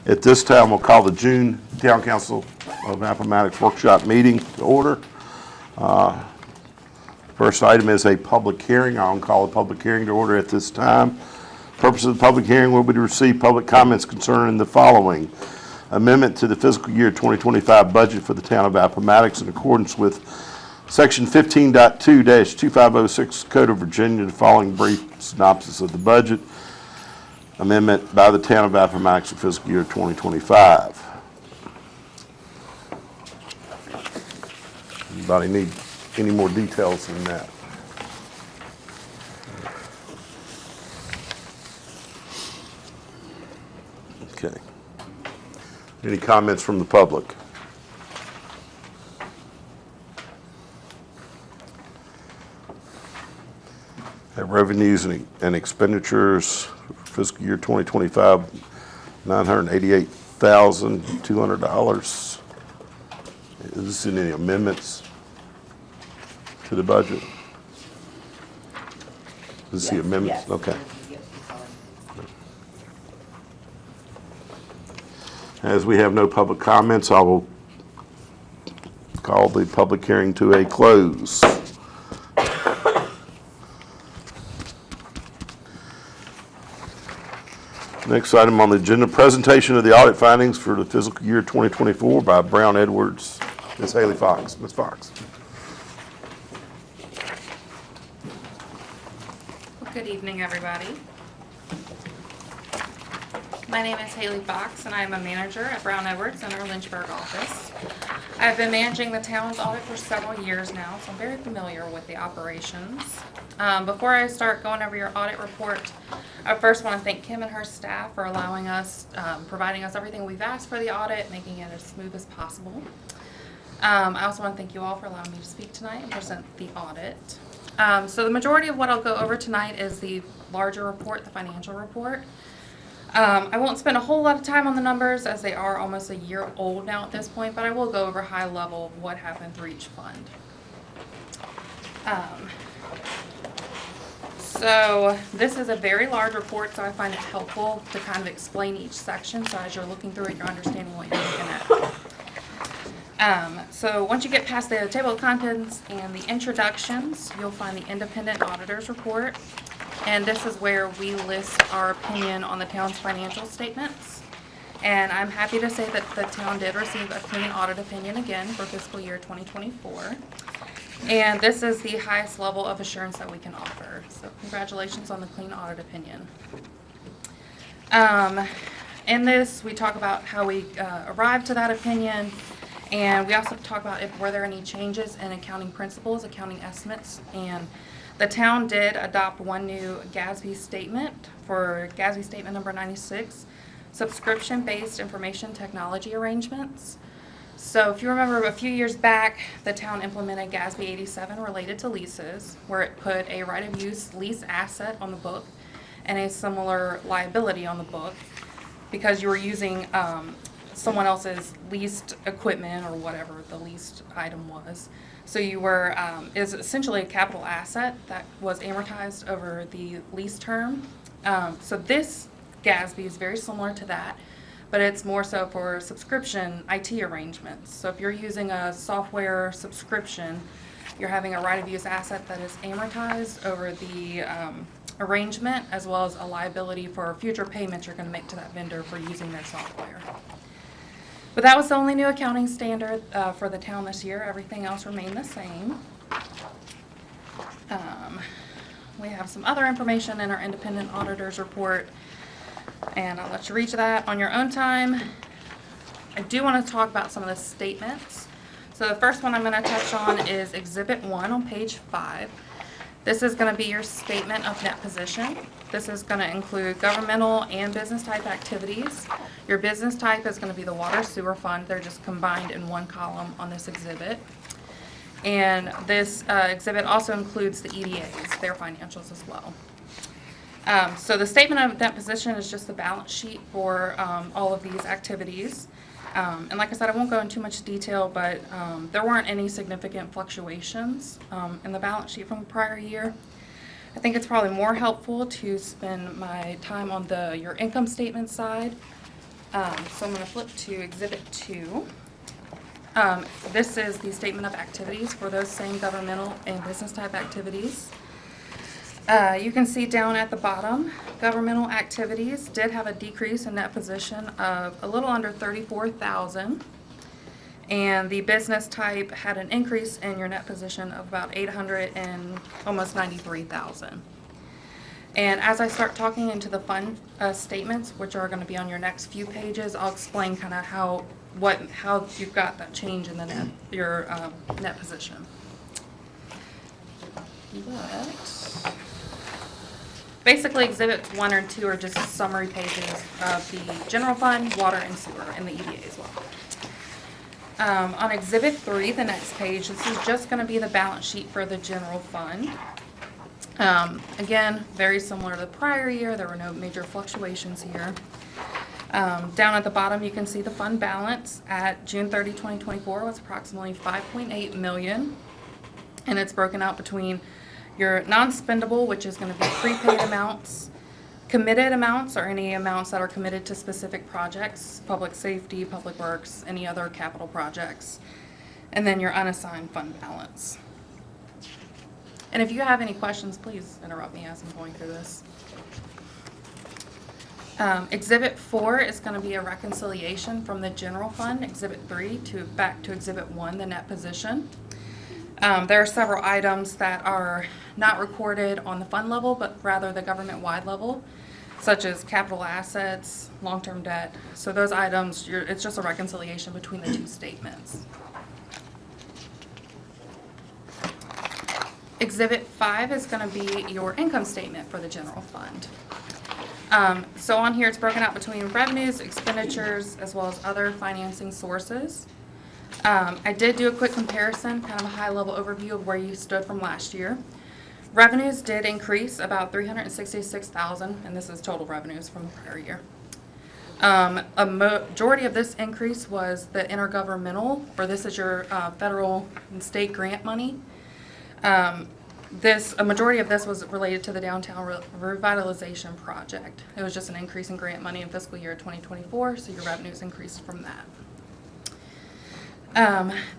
At this time, we'll call the June Town Council of Appomattox Workshop meeting to order. First item is a public hearing. I'll call a public hearing to order at this time. Purpose of the public hearing will be to receive public comments concerning the following. Amendment to the fiscal year 2025 budget for the town of Appomattox in accordance with Section 15.2-2506 Code of Virginia. The following brief synopsis of the budget. Amendment by the town of Appomattox for fiscal year 2025. Anybody need any more details than that? Okay. Any comments from the public? Have revenues and expenditures for fiscal year 2025, $988,200. Is this in any amendments to the budget? Is this the amendments? Yes. Okay. Yes, sorry. As we have no public comments, I will call the public hearing to a close. Next item on the agenda, presentation of the audit findings for the fiscal year 2024 by Brown Edwards. Ms. Haley Fox. Ms. Fox. Good evening, everybody. My name is Haley Fox, and I am a manager at Brown Edwards in our Lynchburg office. I've been managing the town's audit for several years now, so I'm very familiar with the operations. Before I start going over your audit report, I first want to thank Kim and her staff for allowing us, providing us everything we've asked for the audit, making it as smooth as possible. I also want to thank you all for allowing me to speak tonight and present the audit. So the majority of what I'll go over tonight is the larger report, the financial report. I won't spend a whole lot of time on the numbers as they are almost a year old now at this point, but I will go over high level of what happened through each fund. So this is a very large report, so I find it helpful to kind of explain each section, so as you're looking through it, you're understanding what you're looking at. So once you get past the table of contents and the introductions, you'll find the independent auditor's report. And this is where we list our opinion on the town's financial statements. And I'm happy to say that the town did receive a clean audit opinion again for fiscal year 2024. And this is the highest level of assurance that we can offer. So congratulations on the clean audit opinion. In this, we talk about how we arrived to that opinion. And we also talk about if were there any changes in accounting principles, accounting estimates. And the town did adopt one new GASB statement for GASB statement number 96, subscription-based information technology arrangements. So if you remember a few years back, the town implemented GASB 87 related to leases, where it put a right-of-use lease asset on the book and a similar liability on the book because you were using someone else's leased equipment or whatever the leased item was. So you were, is essentially a capital asset that was amortized over the lease term. So this GASB is very similar to that, but it's more so for subscription IT arrangements. So if you're using a software subscription, you're having a right-of-use asset that is amortized over the arrangement, as well as a liability for future payments you're going to make to that vendor for using their software. But that was the only new accounting standard for the town this year. Everything else remained the same. We have some other information in our independent auditor's report, and I'll let you read that on your own time. I do want to talk about some of the statements. So the first one I'm going to touch on is Exhibit 1 on page 5. This is going to be your statement of net position. This is going to include governmental and business type activities. Your business type is going to be the water sewer fund. They're just combined in one column on this exhibit. And this exhibit also includes the EDAs, their financials as well. So the statement of net position is just the balance sheet for all of these activities. And like I said, I won't go into too much detail, but there weren't any significant fluctuations in the balance sheet from the prior year. I think it's probably more helpful to spend my time on your income statement side. So I'm going to flip to Exhibit 2. This is the statement of activities for those same governmental and business type activities. You can see down at the bottom, governmental activities did have a decrease in net position of a little under 34,000. And the business type had an increase in your net position of about 800 and almost 93,000. And as I start talking into the fund statements, which are going to be on your next few pages, I'll explain kind of how you've got that change in the your net position. But basically, Exhibits 1 and 2 are just summary pages of the general fund, water, and sewer, and the EDA as well. On Exhibit 3, the next page, this is just going to be the balance sheet for the general fund. Again, very similar to the prior year. There were no major fluctuations here. Down at the bottom, you can see the fund balance at June 30, 2024 was approximately $5.8 million. And it's broken out between your non-spendable, which is going to be prepaid amounts, committed amounts, or any amounts that are committed to specific projects, public safety, public works, any other capital projects, and then your unassigned fund balance. And if you have any questions, please interrupt me as I'm going through this. Exhibit 4 is going to be a reconciliation from the general fund, Exhibit 3, back to Exhibit 1, the net position. There are several items that are not recorded on the fund level, but rather the government-wide level, such as capital assets, long-term debt. So those items, it's just a reconciliation between the two statements. Exhibit 5 is going to be your income statement for the general fund. So on here, it's broken out between revenues, expenditures, as well as other financing sources. I did do a quick comparison, kind of a high-level overview of where you stood from last year. Revenues did increase about $366,000, and this is total revenues from the prior year. A majority of this increase was the intergovernmental, or this is your federal and state grant money. A majority of this was related to the downtown revitalization project. It was just an increase in grant money in fiscal year 2024, so your revenues increased from that.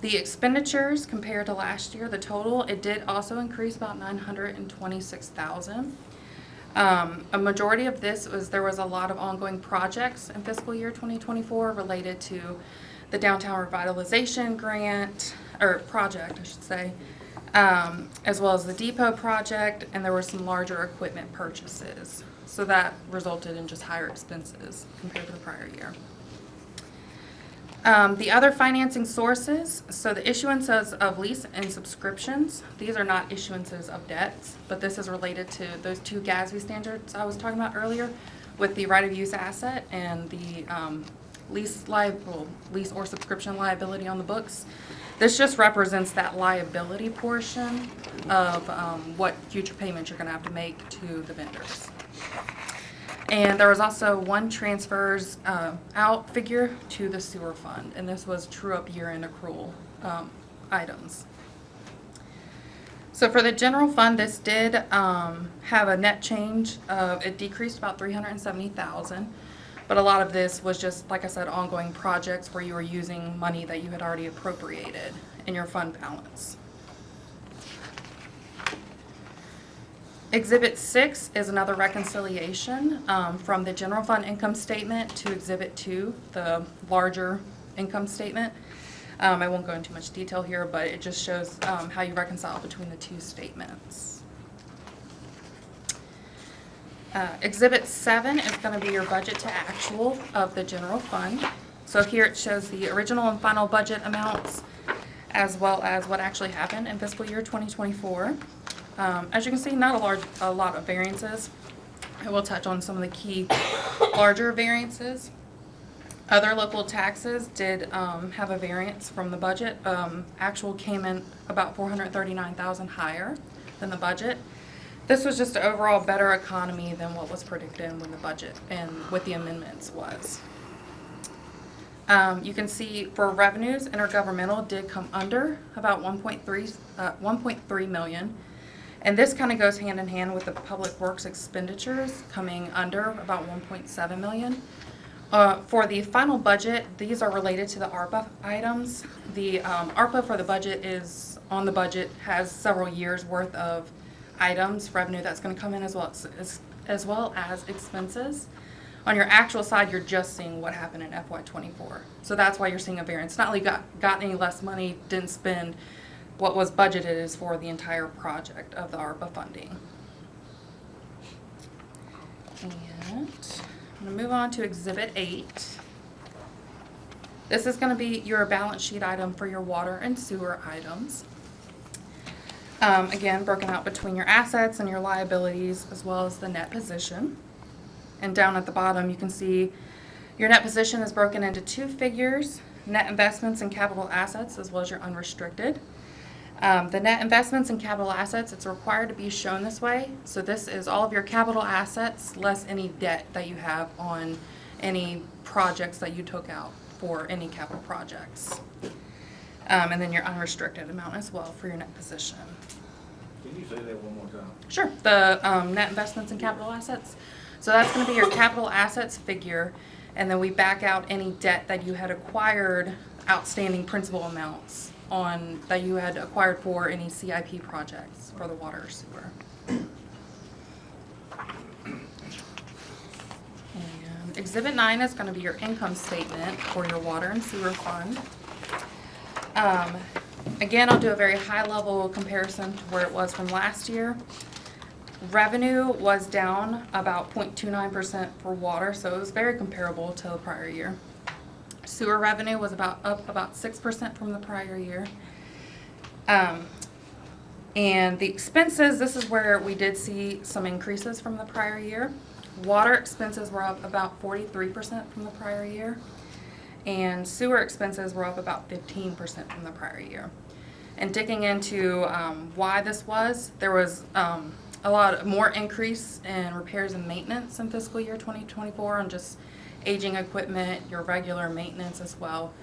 The expenditures compared to last year, the total, it did also increase about $926,000. A majority of this was there was a lot of ongoing projects in fiscal year 2024 related to the downtown revitalization grant, or project, I should say, as well as the depot project, and there were some larger equipment purchases. So that resulted in just higher expenses compared to the prior year. The other financing sources, so the issuances of lease and subscriptions, these are not issuances of debts, but this is related to those two GASB standards I was talking about earlier with the right of use asset and the lease or subscription liability on the books. This just represents that liability portion of what future payments you're going to have to make to the vendors. And there was also one transfers out figure to the sewer fund, and this was true-up year-end accrual items. So for the general fund, this did have a net change of, it decreased about $370,000, but a lot of this was just, like I said, ongoing projects where you were using money that you had already appropriated in your fund balance. Exhibit 6 is another reconciliation from the general fund income statement to Exhibit 2, the larger income statement. I won't go into much detail here, but it just shows how you reconcile between the two statements. Exhibit 7 is going to be your budget to actual of the general fund. So here it shows the original and final budget amounts as well as what actually happened in fiscal year 2024. As you can see, not a lot of variances. I will touch on some of the key larger variances. Other local taxes did have a variance from the budget. Actual came in about $439,000 higher than the budget. This was just an overall better economy than what was predicted when the budget and with the amendments was. You can see for revenues, intergovernmental did come under about 1.3 million. And this kind of goes hand in hand with the public works expenditures coming under about 1.7 million. For the final budget, these are related to the ARPA items. The ARPA for the budget is on the budget, has several years worth of items, revenue that's going to come in as well as expenses. On your actual side, you're just seeing what happened in FY24. So that's why you're seeing a variance. Not only got any less money, didn't spend what was budgeted is for the entire project of the ARPA funding. And I'm going to move on to Exhibit 8. This is going to be your balance sheet item for your water and sewer items. Again, broken out between your assets and your liabilities as well as the net position. And down at the bottom, you can see your net position is broken into two figures, net investments and capital assets as well as your unrestricted. The net investments and capital assets, it's required to be shown this way. So this is all of your capital assets less any debt that you have on any projects that you took out for any capital projects. And then your unrestricted amount as well for your net position. Can you say that one more time? Sure. The net investments and capital assets. So that's going to be your capital assets figure, and then we back out any debt that you had acquired, outstanding principal amounts on that you had acquired for any CIP projects for the water or sewer. And Exhibit 9 is going to be your income statement for your water and sewer fund. Again, I'll do a very high level comparison to where it was from last year. Revenue was down about 0.29% for water, so it was very comparable to the prior year. Sewer revenue was up about 6% from the prior year. And the expenses, this is where we did see some increases from the prior year. Water expenses were up about 43% from the prior year. And sewer expenses were up about 15% from the prior year. And digging into why this was, there was a lot more increase in repairs and maintenance in fiscal year 2024 on just aging equipment, your regular maintenance as well.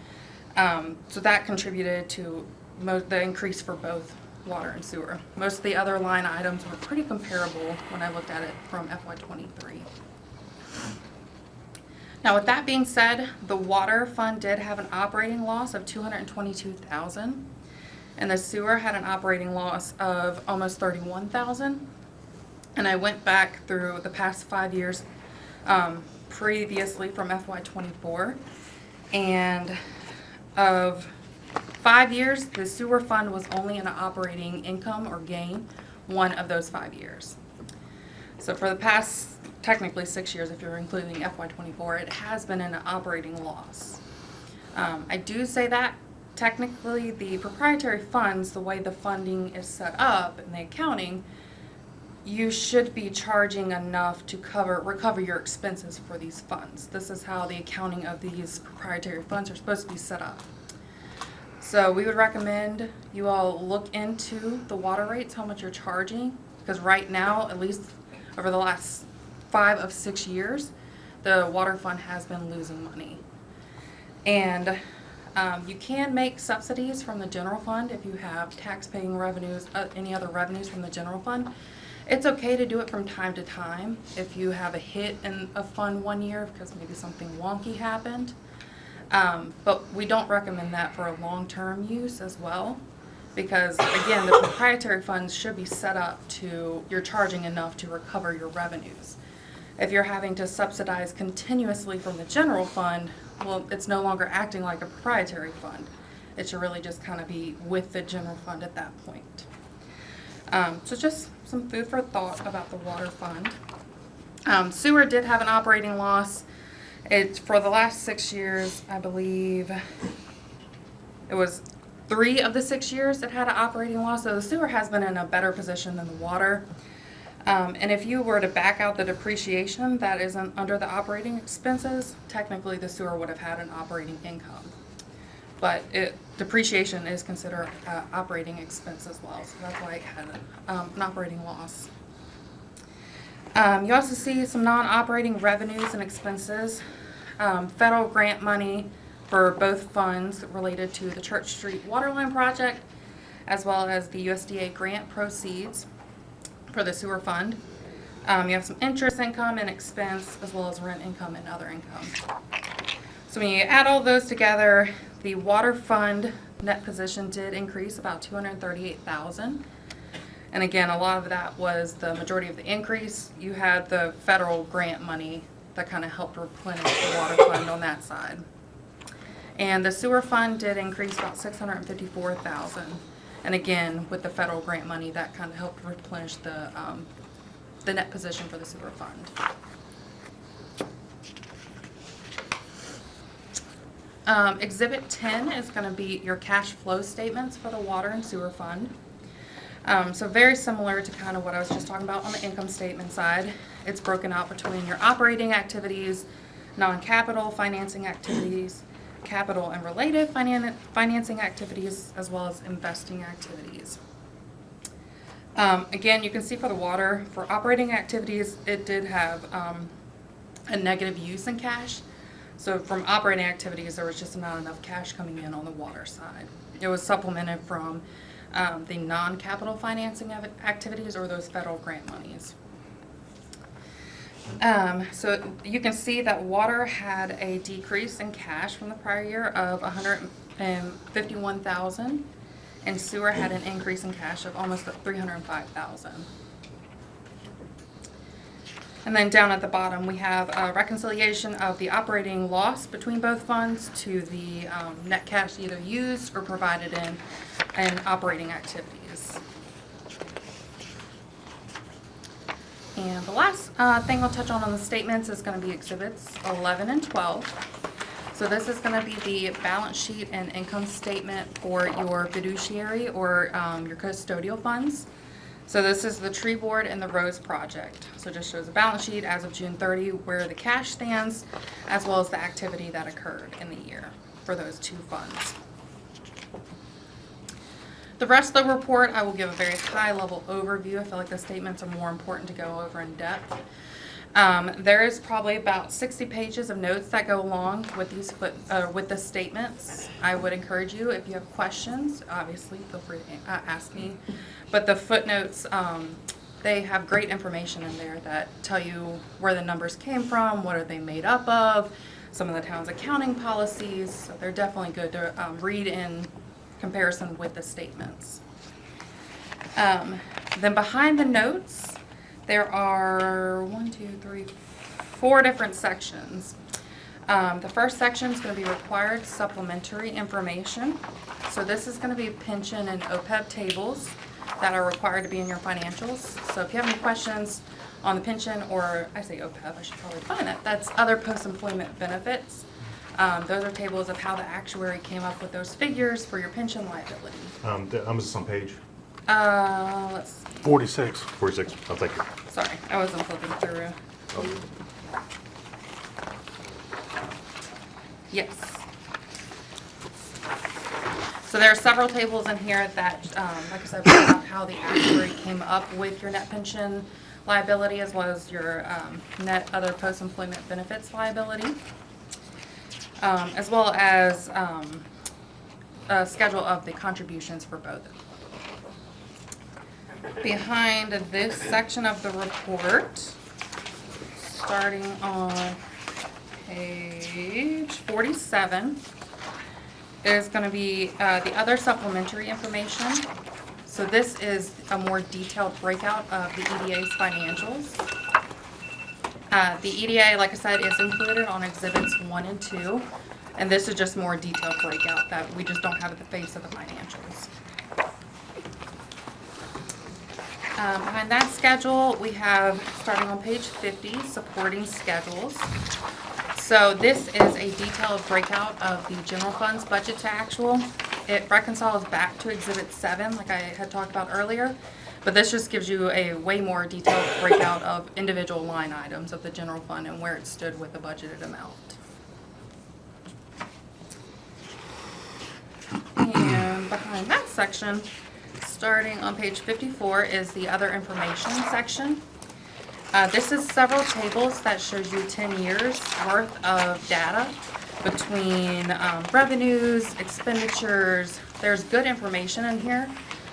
So that contributed to the increase for both water and sewer. Most of the other line items were pretty comparable when I looked at it from FY23. Now with that being said, the water fund did have an operating loss of $222,000, and the sewer had an operating loss of almost $31,000. And I went back through the past 5 years previously from FY24, and of 5 years, the sewer fund was only in an operating income or gain one of those 5 years. So for the past, technically 6 years, if you're including FY24, it has been in an operating loss. I do say that technically the proprietary funds, the way the funding is set up and the accounting, you should be charging enough to recover your expenses for these funds. This is how the accounting of these proprietary funds are supposed to be set up. So we would recommend you all look into the water rates, how much you're charging, because right now, at least over the last 5 of 6 years, the water fund has been losing money. And you can make subsidies from the general fund if you have tax-paying revenues, any other revenues from the general fund. It's okay to do it from time to time if you have a hit in a fund one year because maybe something wonky happened. But we don't recommend that for a long-term use as well, because again, the proprietary funds should be set up to you're charging enough to recover your revenues. If you're having to subsidize continuously from the general fund, well, it's no longer acting like a proprietary fund. It should really just kind of be with the general fund at that point. So just some food for thought about the water fund. Sewer did have an operating loss. It's for the last 6 years, I believe it was 3 of the 6 years that had an operating loss. So the sewer has been in a better position than the water. And if you were to back out the depreciation that isn't under the operating expenses, technically the sewer would have had an operating income. But depreciation is considered operating expense as well, so that's why it had an operating loss. You also see some non-operating revenues and expenses. Federal grant money for both funds related to the Church Street Waterline project, as well as the USDA grant proceeds for the sewer fund. You have some interest income and expense, as well as rent income and other income. So when you add all those together, the water fund net position did increase about $238,000. And again, a lot of that was the majority of the increase. You had the federal grant money that kind of helped replenish the water fund on that side. And the sewer fund did increase about $654,000. And again, with the federal grant money, that kind of helped replenish the net position for the sewer fund. Exhibit 10 is going to be your cash flow statements for the water and sewer fund. So very similar to kind of what I was just talking about on the income statement side. It's broken out between your operating activities, non-capital financing activities, capital and related financing activities, as well as investing activities. Again, you can see for the water, for operating activities, it did have a negative use in cash. So from operating activities, there was just not enough cash coming in on the water side. It was supplemented from the non-capital financing activities or those federal grant monies. So you can see that water had a decrease in cash from the prior year of $151,000, and sewer had an increase in cash of almost $305,000. And then down at the bottom, we have a reconciliation of the operating loss between both funds to the net cash either used or provided in operating activities. And the last thing I'll touch on the statements is going to be exhibits 11 and 12. So this is going to be the balance sheet and income statement for your fiduciary or your custodial funds. So this is the tree board and the rose project. So it just shows the balance sheet as of June 30, where the cash stands, as well as the activity that occurred in the year for those two funds. The rest of the report, I will give a very high-level overview. I feel like the statements are more important to go over in depth. There is probably about 60 pages of notes that go along with these with the statements. I would encourage you, if you have questions, obviously feel free to ask me. But the footnotes, they have great information in there that tell you where the numbers came from, what are they made up of, some of the town's accounting policies. So they're definitely good to read in comparison with the statements. Then behind the notes, there are 4 different sections. The first section is going to be required supplementary information. So this is going to be pension and OPEB tables that are required to be in your financials. So if you have any questions on the pension, or I say OPEB, I should probably find that. That's other post-employment benefits. Those are tables of how the actuary came up with those figures for your pension liability. I'm just on page Let's see. 46. 46. I'll take it. Sorry, I wasn't flipping through. Yes. So there are several tables in here that, like I said, point out how the actuary came up with your net pension liability as well as your net other post-employment benefits liability, as well as a schedule of the contributions for both. Behind this section of the report, starting on page 47, is going to be the other supplementary information. So this is a more detailed breakout of the EDA's financials. The EDA, like I said, is included on exhibits 1 and 2, and this is just more detailed breakout that we just don't have at the face of the financials. Behind that schedule, we have, starting on page 50, supporting schedules. So this is a detailed breakout of the general fund's budget to actual. It reconciles back to Exhibit 7, like I had talked about earlier, but this just gives you a way more detailed breakout of individual line items of the general fund and where it stood with the budgeted amount. And behind that section, starting on page 54, is the other information section. This is several tables that shows you 10 years worth of data between revenues, expenditures. There's good information in here.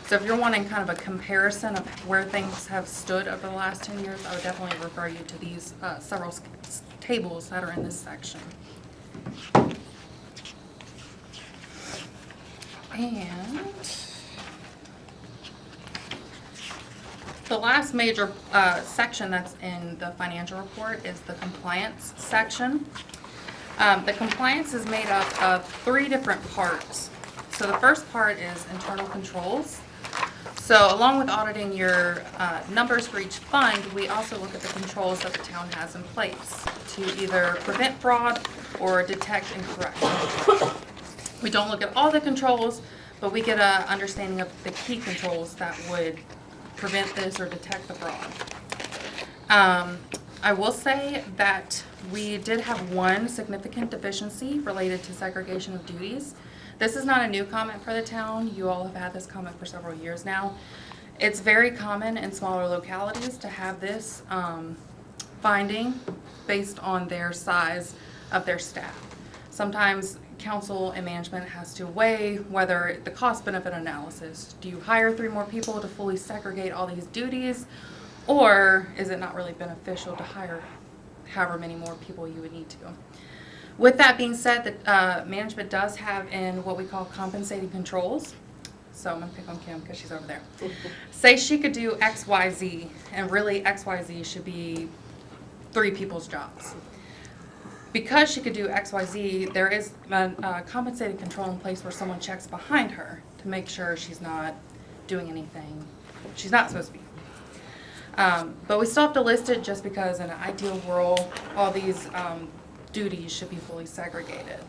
So if you're wanting kind of a comparison of where things have stood over the last 10 years, I would definitely refer you to these several tables that are in this section. And the last major section that's in the financial report is the compliance section. The compliance is made up of 3 different parts. So the first part is internal controls. So along with auditing your numbers for each fund, we also look at the controls that the town has in place to either prevent fraud or detect and correct. We don't look at all the controls, but we get an understanding of the key controls that would prevent this or detect the fraud. I will say that we did have one significant deficiency related to segregation of duties. This is not a new comment for the town. You all have had this comment for several years now. It's very common in smaller localities to have this finding based on their size of their staff. Sometimes council and management has to weigh whether the cost-benefit analysis. Do you hire 3 more people to fully segregate all these duties? Or is it not really beneficial to hire however many more people you would need to? With that being said, the management does have in what we call compensating controls. So I'm going to pick on Kim because she's over there. Say she could do X, Y, Z, and really X, Y, Z should be 3 people's jobs. Because she could do X, Y, Z, there is a compensating control in place where someone checks behind her to make sure she's not doing anything she's not supposed to be. But we still have to list it just because in an ideal world, all these duties should be fully segregated.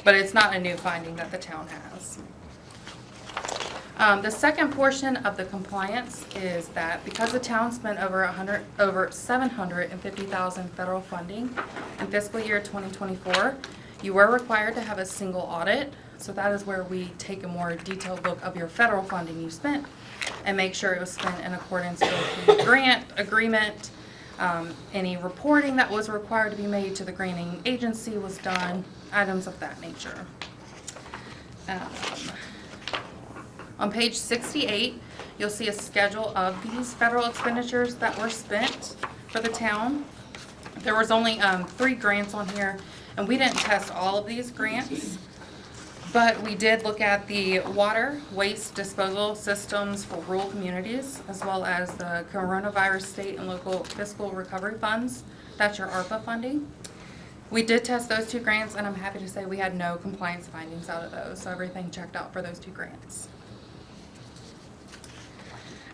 But it's not a new finding that the town has. The second portion of the compliance is that because the town spent over $750,000 federal funding in fiscal year 2024, you were required to have a single audit. So that is where we take a more detailed look of your federal funding you spent and make sure it was spent in accordance with the grant agreement. Any reporting that was required to be made to the granting agency was done, items of that nature. On page 68, you'll see a schedule of these federal expenditures that were spent for the town. There was only 3 grants on here, and we didn't test all of these grants, but we did look at the water waste disposal systems for rural communities, as well as the coronavirus state and local fiscal recovery funds. That's your ARPA funding. We did test those 2 grants, and I'm happy to say we had no compliance findings out of those, so everything checked out for those 2 grants.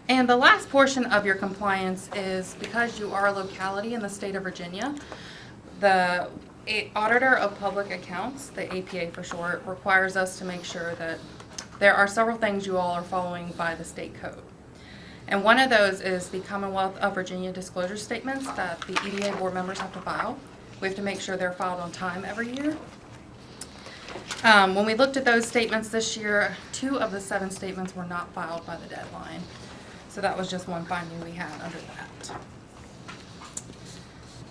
And the last portion of your compliance is because you are a locality in the state of Virginia, the Auditor of Public Accounts, the APA for short, requires us to make sure that there are several things you all are following by the state code. And one of those is the Commonwealth of Virginia disclosure statements that the EDA board members have to file. We have to make sure they're filed on time every year. When we looked at those statements this year, 2 of the 7 statements were not filed by the deadline. So that was just one finding we had under that.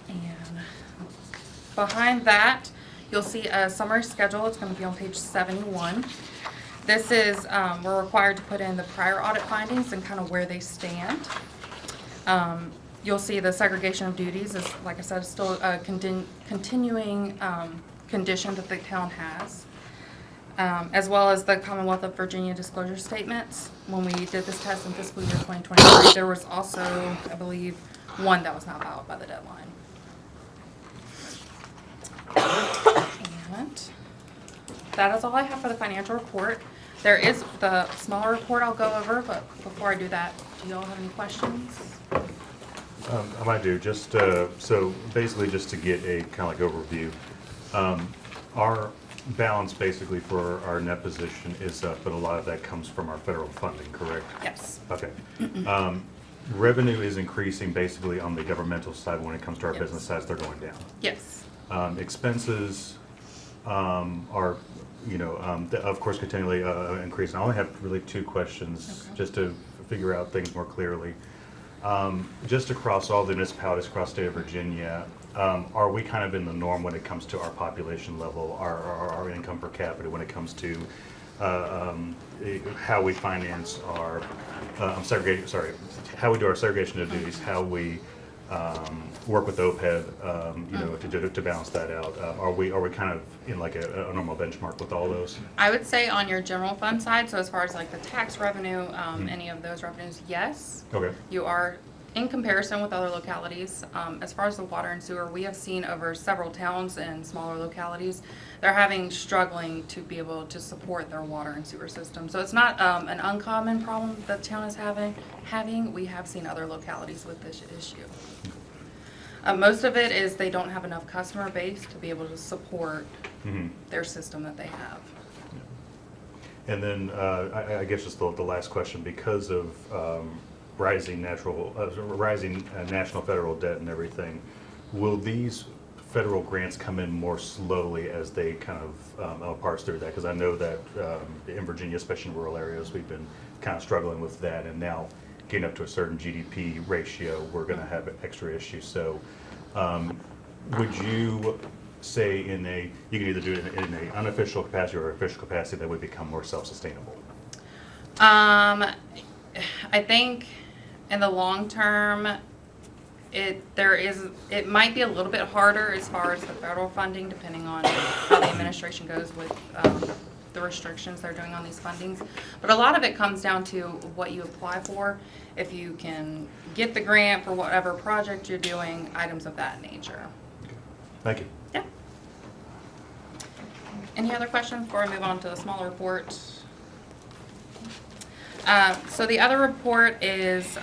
And behind that, you'll see a summary schedule. It's going to be on page 71. This is, we're required to put in the prior audit findings and kind of where they stand. You'll see the segregation of duties is, like I said, still a continuing condition that the town has. As well as the Commonwealth of Virginia disclosure statements. When we did this test in fiscal year 2023, there was also, I believe, 1 that was not filed by the deadline. And that is all I have for the financial report. There is the smaller report I'll go over, but before I do that, do you all have any questions? I might do, just, so basically just to get a kind of like overview. Our balance basically for our net position is up, but a lot of that comes from our federal funding, correct? Yes. Okay. Revenue is increasing basically on the governmental side. When it comes to our Yes. business sides, they're going down. Yes. Expenses are, you know, of course, continually increasing. I only have really 2 questions, Okay. just to figure out things more clearly. Just across all the municipalities across the state of Virginia, are we kind of in the norm when it comes to our population level, our income per capita, when it comes to how we finance our how we do our segregation of duties, how we work with OPEB, to balance that out. Are we kind of in like a normal benchmark with all those? I would say on your general fund side, so as far as like the tax revenue, any of those revenues, yes. Okay. You are in comparison with other localities. As far as the water and sewer, we have seen over several towns and smaller localities, they're struggling to be able to support their water and sewer system. So it's not an uncommon problem that the town is having. We have seen other localities with this issue. Most of it is they don't have enough customer base to be able to support their system that they have. And then I guess just the last question, because of rising national federal debt and everything, will these federal grants come in more slowly as they kind of parse through that? Because I know that in Virginia, especially in rural areas, we've been kind of struggling with that, and now getting up to a certain GDP ratio, we're going to have extra issues. So would you say you can either do it in an unofficial capacity or official capacity that would become more self-sustainable? I think in the long term, it might be a little bit harder as far as the federal funding, depending on how the administration goes with the restrictions they're doing on these fundings. But a lot of it comes down to what you apply for, if you can get the grant for whatever project you're doing, items of that nature. Thank you. Yeah. Any other questions before I move on to the smaller report? So the other report is,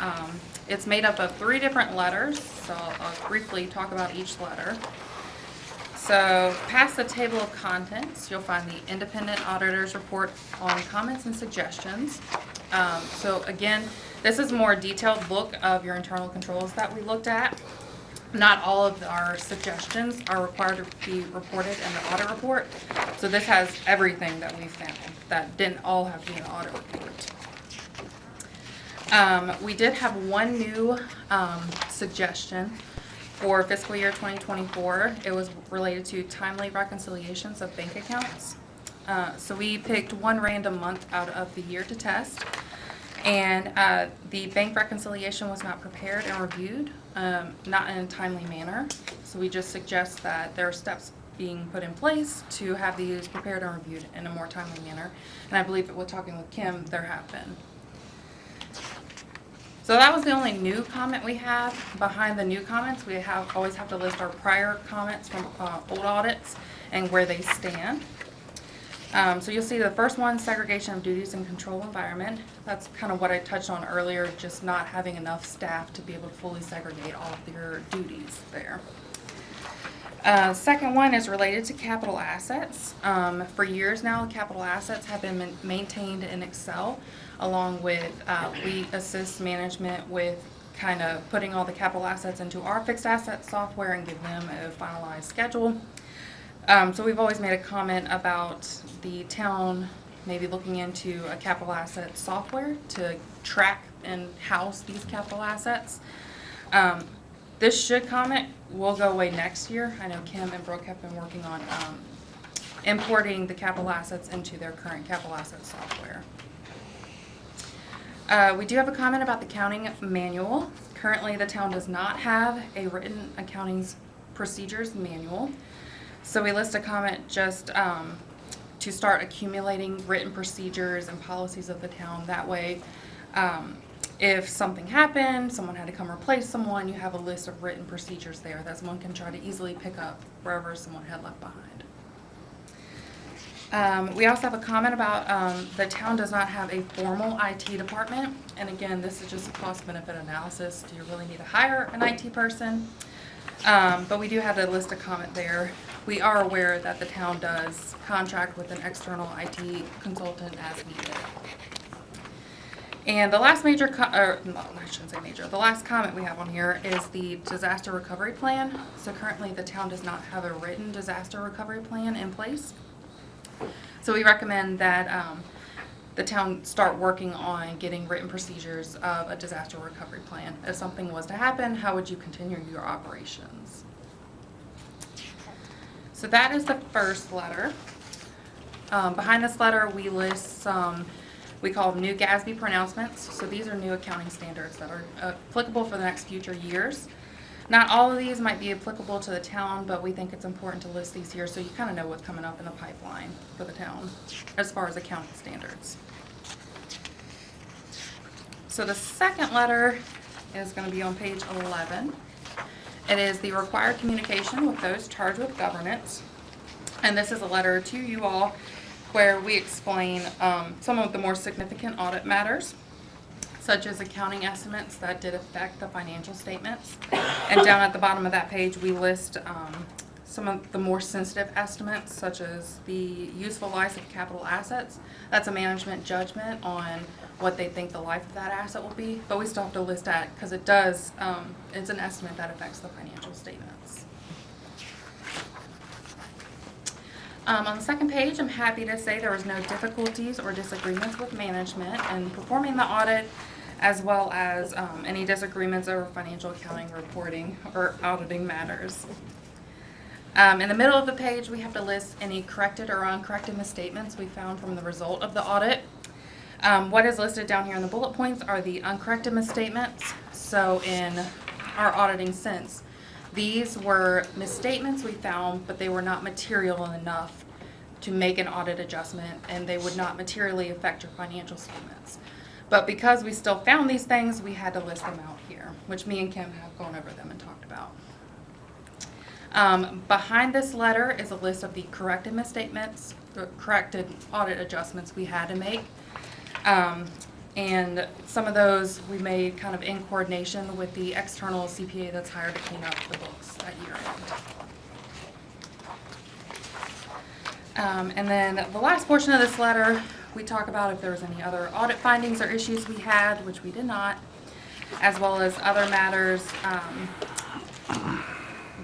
it's made up of 3 different letters, so I'll briefly talk about each letter. So past the table of contents, you'll find the independent auditor's report on comments and suggestions. So again, this is a more detailed look of your internal controls that we looked at. Not all of our suggestions are required to be reported in the audit report. So this has everything that we found that didn't all have to be in the audit report. We did have one new suggestion for fiscal year 2024. It was related to timely reconciliations of bank accounts. So we picked one random month out of the year to test, and the bank reconciliation was not prepared and reviewed, not in a timely manner. So we just suggest that there are steps being put in place to have these prepared and reviewed in a more timely manner. And I believe with talking with Kim, there have been. So that was the only new comment we have. Behind the new comments, we always have to list our prior comments from old audits and where they stand. So you'll see the first one, segregation of duties and control environment. That's kind of what I touched on earlier, just not having enough staff to be able to fully segregate all of their duties there. Second one is related to capital assets. For years now, capital assets have been maintained in Excel, along with we assist management with kind of putting all the capital assets into our fixed asset software and give them a finalized schedule. So we've always made a comment about the town maybe looking into a capital asset software to track and house these capital assets. This should comment will go away next year. I know Kim and Brooke have been working on importing the capital assets into their current capital asset software. We do have a comment about the accounting manual. Currently, the town does not have a written accounting procedures manual. So we list a comment just to start accumulating written procedures and policies of the town. That way, if something happened, someone had to come replace someone, you have a list of written procedures there that someone can try to easily pick up wherever someone had left behind. We also have a comment about the town does not have a formal IT department. And again, this is just a cost-benefit analysis. Do you really need to hire an IT person? But we do have to list a comment there. We are aware that the town does contract with an external IT consultant as needed. And the last major, I shouldn't say major, the last comment we have on here is the disaster recovery plan. So currently the town does not have a written disaster recovery plan in place. So we recommend that the town start working on getting written procedures of a disaster recovery plan. If something was to happen, how would you continue your operations? So that is the first letter. Behind this letter, we list some, we call them new GASB pronouncements. So these are new accounting standards that are applicable for the next future years. Not all of these might be applicable to the town, but we think it's important to list these here so you kind of know what's coming up in the pipeline for the town as far as accounting standards. So the second letter is going to be on page 11. It is the required communication with those charged with governance. And this is a letter to you all where we explain some of the more significant audit matters, such as accounting estimates that did affect the financial statements. And down at the bottom of that page, we list some of the more sensitive estimates, such as the useful life of capital assets. That's a management judgment on what they think the life of that asset will be, but we still have to list that because it does, it's an estimate that affects the financial statements. On the second page, I'm happy to say there was no difficulties or disagreements with management in performing the audit, as well as any disagreements over financial accounting reporting or auditing matters. In the middle of the page, we have to list any corrected or uncorrected misstatements we found from the result of the audit. What is listed down here in the bullet points are the uncorrected misstatements. So in our auditing sense, these were misstatements we found, but they were not material enough to make an audit adjustment, and they would not materially affect your financial statements. But because we still found these things, we had to list them out here, which me and Kim have gone over them and talked about. Behind this letter is a list of the corrected misstatements, the corrected audit adjustments we had to make. And some of those we made kind of in coordination with the external CPA that's hired to clean up the books at year end. And then the last portion of this letter, we talk about if there was any other audit findings or issues we had, which we did not, as well as other matters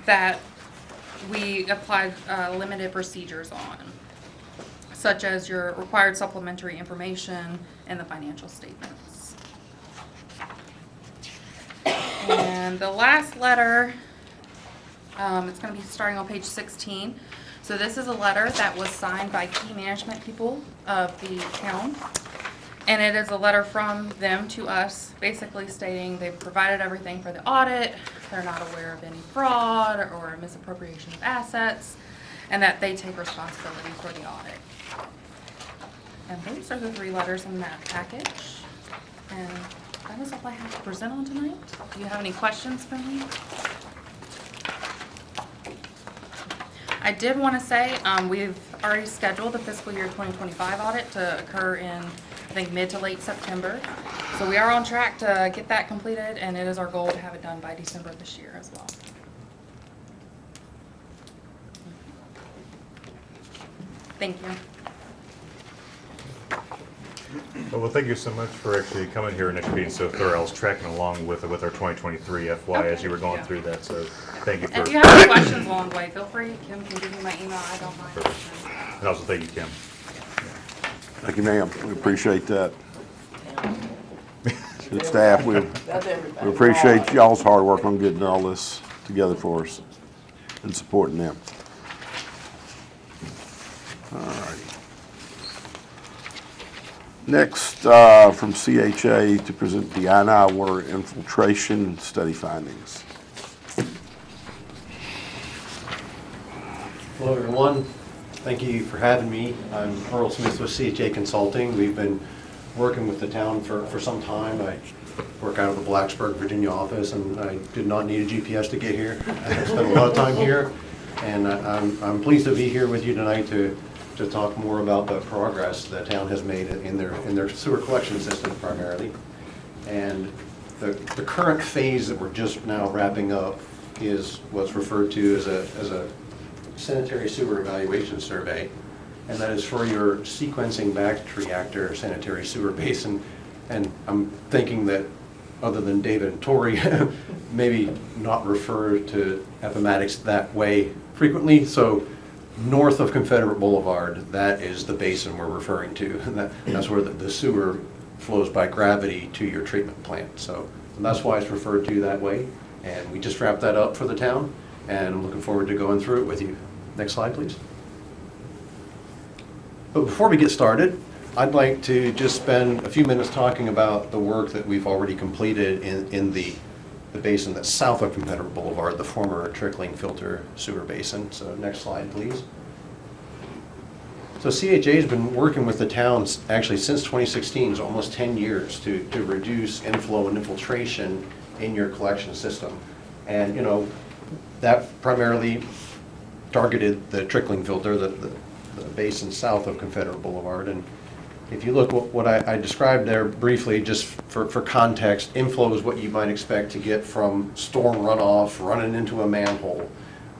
that we applied limited procedures on, such as your required supplementary information and the financial statements. And the last letter, it's going to be starting on page 16. So this is a letter that was signed by key management people of the town. And it is a letter from them to us, basically stating they've provided everything for the audit, they're not aware of any fraud or misappropriation of assets, and that they take responsibility for the audit. And those are the 3 letters in that package. And that is all I have to present on tonight. Do you have any questions for me? I did want to say we've already scheduled the fiscal year 2025 audit to occur in, I think, mid to late September. So we are on track to get that completed, and it is our goal to have it done by December this year as well. Thank you. Well, thank you so much for actually coming here and actually being so thorough. I was tracking along with our 2023 FY as you were going through that, so thank you for. If you have any questions along the way, feel free. Kim can give me my email. I don't mind. And also thank you, Kim. Thank you, ma'am. We appreciate that. Good staff, we appreciate y'all's hard work on getting all this together for us and supporting them. All righty. Next, from CHA to present the I&I water infiltration study findings. Hello, everyone. Thank you for having me. I'm Earl Smith with CHA Consulting. We've been working with the town for some time. I work out of the Blacksburg, Virginia office, and I did not need a GPS to get here. I spent a lot of time here, and I'm pleased to be here with you tonight to talk more about the progress the town has made in their sewer collection system primarily. And the current phase that we're just now wrapping up is what's referred to as a sanitary sewer evaluation survey, and that is for your sequencing batch reactor sanitary sewer basin. And I'm thinking that other than David and Tori, maybe not refer to Appomattox that way frequently. So north of Confederate Boulevard, that is the basin we're referring to. And that's where the sewer flows by gravity to your treatment plant. So that's why it's referred to that way. And we just wrapped that up for the town, and I'm looking forward to going through it with you. Next slide, please. But before we get started, I'd like to just spend a few minutes talking about the work that we've already completed in the basin that's south of Confederate Boulevard, the former trickling filter sewer basin. So next slide, please. So CHA has been working with the towns actually since 2016, so almost 10 years, to reduce inflow and infiltration in your collection system. And, you know, that primarily targeted the trickling filter, the basin south of Confederate Boulevard. And if you look what I described there briefly, just for context, inflow is what you might expect to get from storm runoff running into a manhole,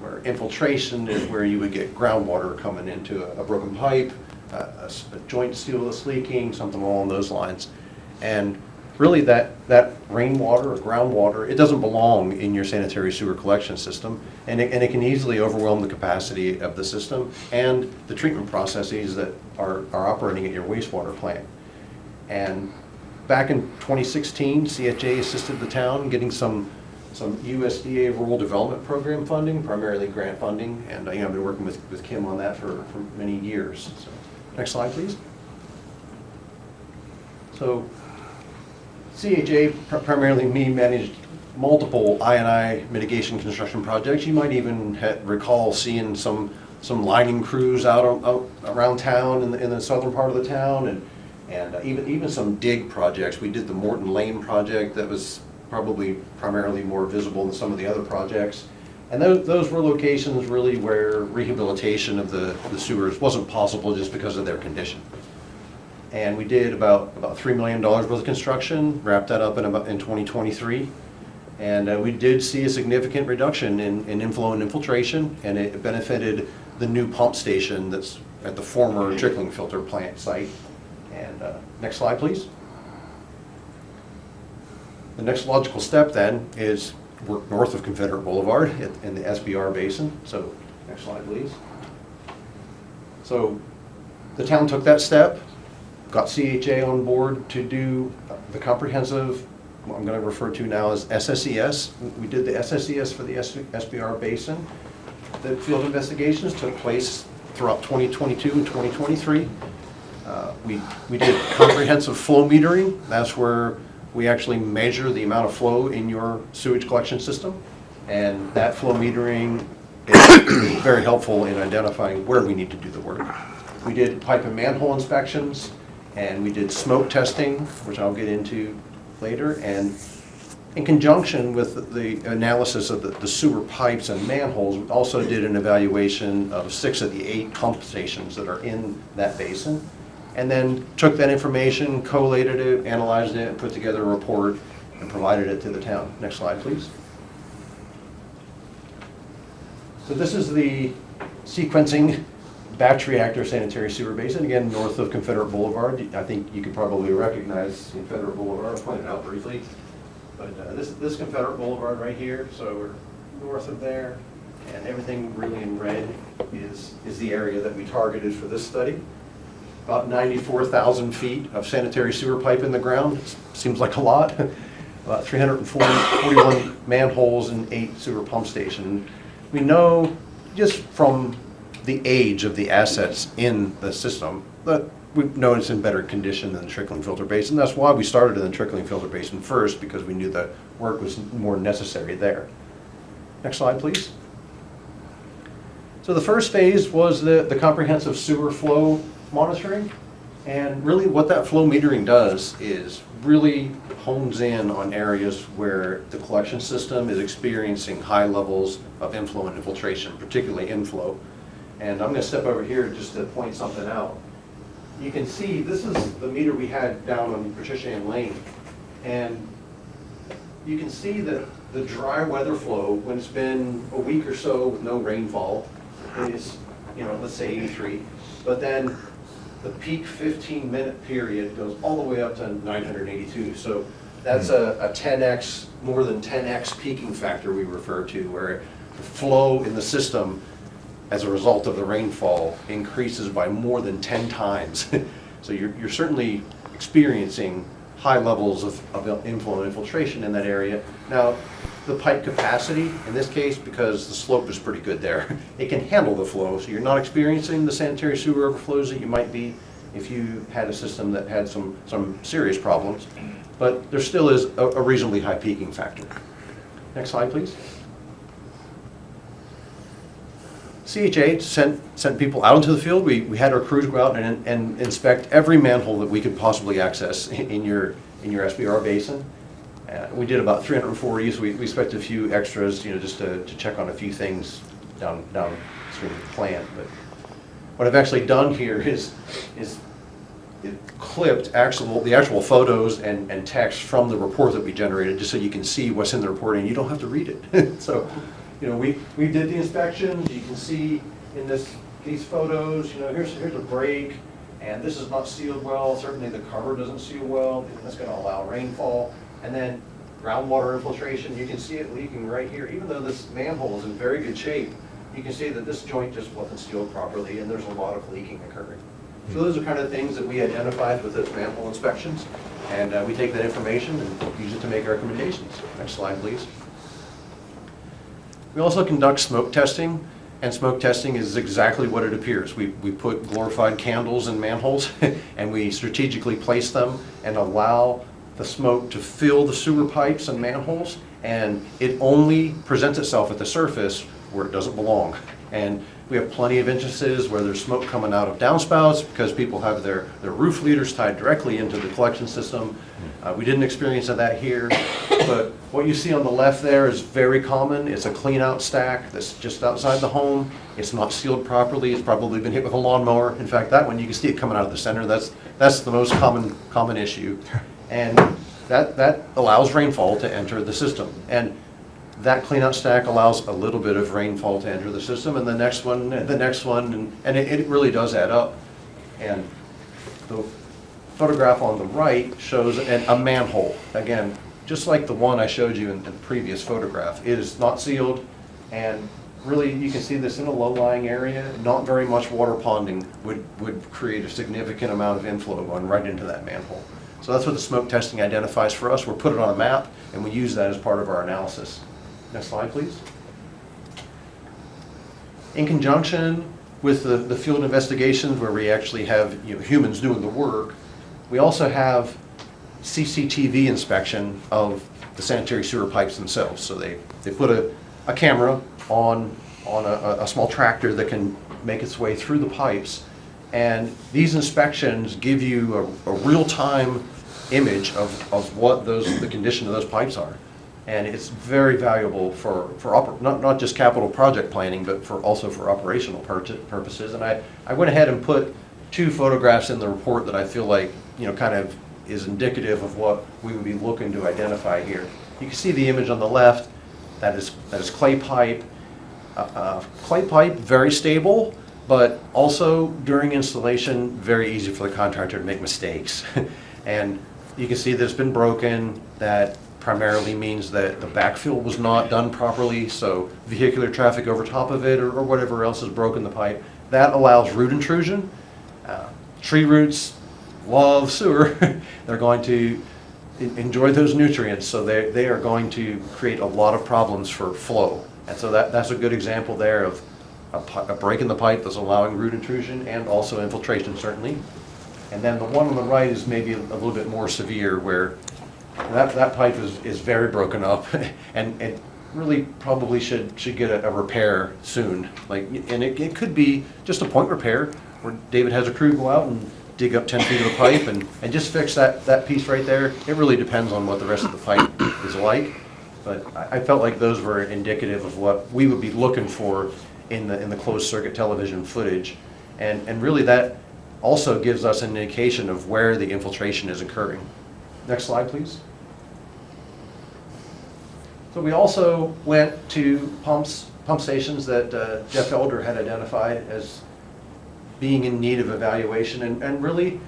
where infiltration is where you would get groundwater coming into a broken pipe, a joint steel that's leaking, something along those lines. And really that rainwater or groundwater, it doesn't belong in your sanitary sewer collection system, and it can easily overwhelm the capacity of the system and the treatment processes that are operating at your wastewater plant. And back in 2016, CHA assisted the town in getting some USDA Rural Development Program funding, primarily grant funding, and I've been working with Kim on that for many years. So, next slide, please. So CHA, primarily me, managed multiple I&I mitigation construction projects. You might even recall seeing some lining crews out around town in the southern part of the town, and even some dig projects. We did the Morton Lane project that was probably primarily more visible than some of the other projects. And those were locations really where rehabilitation of the sewers wasn't possible just because of their condition. And we did about $3 million worth of construction, wrapped that up in 2023. And we did see a significant reduction in inflow and infiltration, and it benefited the new pump station that's at the former trickling filter plant site. And next slide, please. The next logical step then is work north of Confederate Boulevard in the SBR basin. So next slide, please. So the town took that step, got CHA on board to do the comprehensive, what I'm going to refer to now as SSES. We did the SSES for the SBR basin. The field investigations took place throughout 2022 and 2023. We did comprehensive flow metering. That's where we actually measure the amount of flow in your sewage collection system. And that flow metering is very helpful in identifying where we need to do the work. We did pipe and manhole inspections, and we did smoke testing, which I'll get into later. And in conjunction with the analysis of the sewer pipes and manholes, we also did an evaluation of 6 of the 8 pump stations that are in that basin, and then took that information, collated it, analyzed it, and put together a report and provided it to the town. Next slide, please. So this is the sequencing batch reactor sanitary sewer basin, again, north of Confederate Boulevard. I think you could probably recognize Confederate Boulevard. I'll point it out briefly. But this Confederate Boulevard right here, so we're north of there, and everything really in red is the area that we targeted for this study. About 94,000 feet of sanitary sewer pipe in the ground. Seems like a lot. About 341 manholes and 8 sewer pump stations. We know just from the age of the assets in the system that we know it's in better condition than the trickling filter basin. That's why we started in the trickling filter basin first, because we knew that work was more necessary there. Next slide, please. So the first phase was the comprehensive sewer flow monitoring. And really what that flow metering does is really hones in on areas where the collection system is experiencing high levels of inflow and infiltration, particularly inflow. And I'm going to step over here just to point something out. You can see this is the meter we had down on Patricia Ann Lane. And you can see that the dry weather flow, when it's been a week or so with no rainfall, is, let's say 83. But then the peak 15-minute period goes all the way up to 982. So that's a 10x, more than 10x peaking factor we refer to, where the flow in the system as a result of the rainfall increases by more than 10 times. So you're certainly experiencing high levels of inflow and infiltration in that area. Now, the pipe capacity in this case, because the slope is pretty good there. It can handle the flow, so you're not experiencing the sanitary sewer overflows that you might be if you had a system that had some serious problems. But there still is a reasonably high peaking factor. Next slide, please. CHA sent people out into the field. We had our crews go out and inspect every manhole that we could possibly access in your SBR basin. We did about 340, so we expected a few extras, just to check on a few things downstream of the plant. But what I've actually done here is it clipped the actual photos and text from the report that we generated, just so you can see what's in the report and you don't have to read it. So, we did the inspections. You can see in these photos, here's a break, and this is not sealed well. Certainly the cover doesn't seal well. That's going to allow rainfall. And then groundwater infiltration, you can see it leaking right here. Even though this manhole is in very good shape, you can see that this joint just wasn't sealed properly, and there's a lot of leaking occurring. So those are kind of things that we identified with those manhole inspections, and we take that information and use it to make recommendations. Next slide, please. We also conduct smoke testing, and smoke testing is exactly what it appears. We put glorified candles in manholes, and we strategically place them and allow the smoke to fill the sewer pipes and manholes, and it only presents itself at the surface where it doesn't belong. And we have plenty of instances where there's smoke coming out of downspouts because people have their roof leaders tied directly into the collection system. We didn't experience that here, but what you see on the left there is very common. It's a clean out stack that's just outside the home. It's not sealed properly. It's probably been hit with a lawnmower. In fact, that one, you can see it coming out of the center. That's the most common issue. And that allows rainfall to enter the system. And that cleanout stack allows a little bit of rainfall to enter the system, and the next one, and the next one, and it really does add up. And the photograph on the right shows a manhole. Again, just like the one I showed you in the previous photograph, it is not sealed, and really you can see this in a low-lying area. Not very much water ponding would create a significant amount of inflow going right into that manhole. So that's what the smoke testing identifies for us. We're put it on a map, and we use that as part of our analysis. Next slide, please. In conjunction with the field investigations where we actually have humans doing the work, we also have CCTV inspection of the sanitary sewer pipes themselves. So they put a camera on a small tractor that can make its way through the pipes, and these inspections give you a real-time image of what the condition of those pipes are. And it's very valuable for not just capital project planning, but also for operational purposes. And I went ahead and put 2 photographs in the report that I feel like kind of is indicative of what we would be looking to identify here. You can see the image on the left. That is clay pipe. Clay pipe, very stable, but also during installation, very easy for the contractor to make mistakes. And you can see that it's been broken. That primarily means that the backfill was not done properly, so vehicular traffic over top of it or whatever else has broken the pipe. That allows root intrusion. Tree roots love sewer. They're going to enjoy those nutrients, so they are going to create a lot of problems for flow. And so that's a good example there of a break in the pipe that's allowing root intrusion and also infiltration, certainly. And then the one on the right is maybe a little bit more severe, where that pipe is very broken up, and it really probably should get a repair soon. And it could be just a point repair where David has a crew go out and dig up 10 feet of the pipe and just fix that piece right there. It really depends on what the rest of the pipe is like. But I felt like those were indicative of what we would be looking for in the closed circuit television footage. And really that also gives us an indication of where the infiltration is occurring. Next slide, please. So we also went to pump stations that Jeff Elder had identified as being in need of evaluation. And really,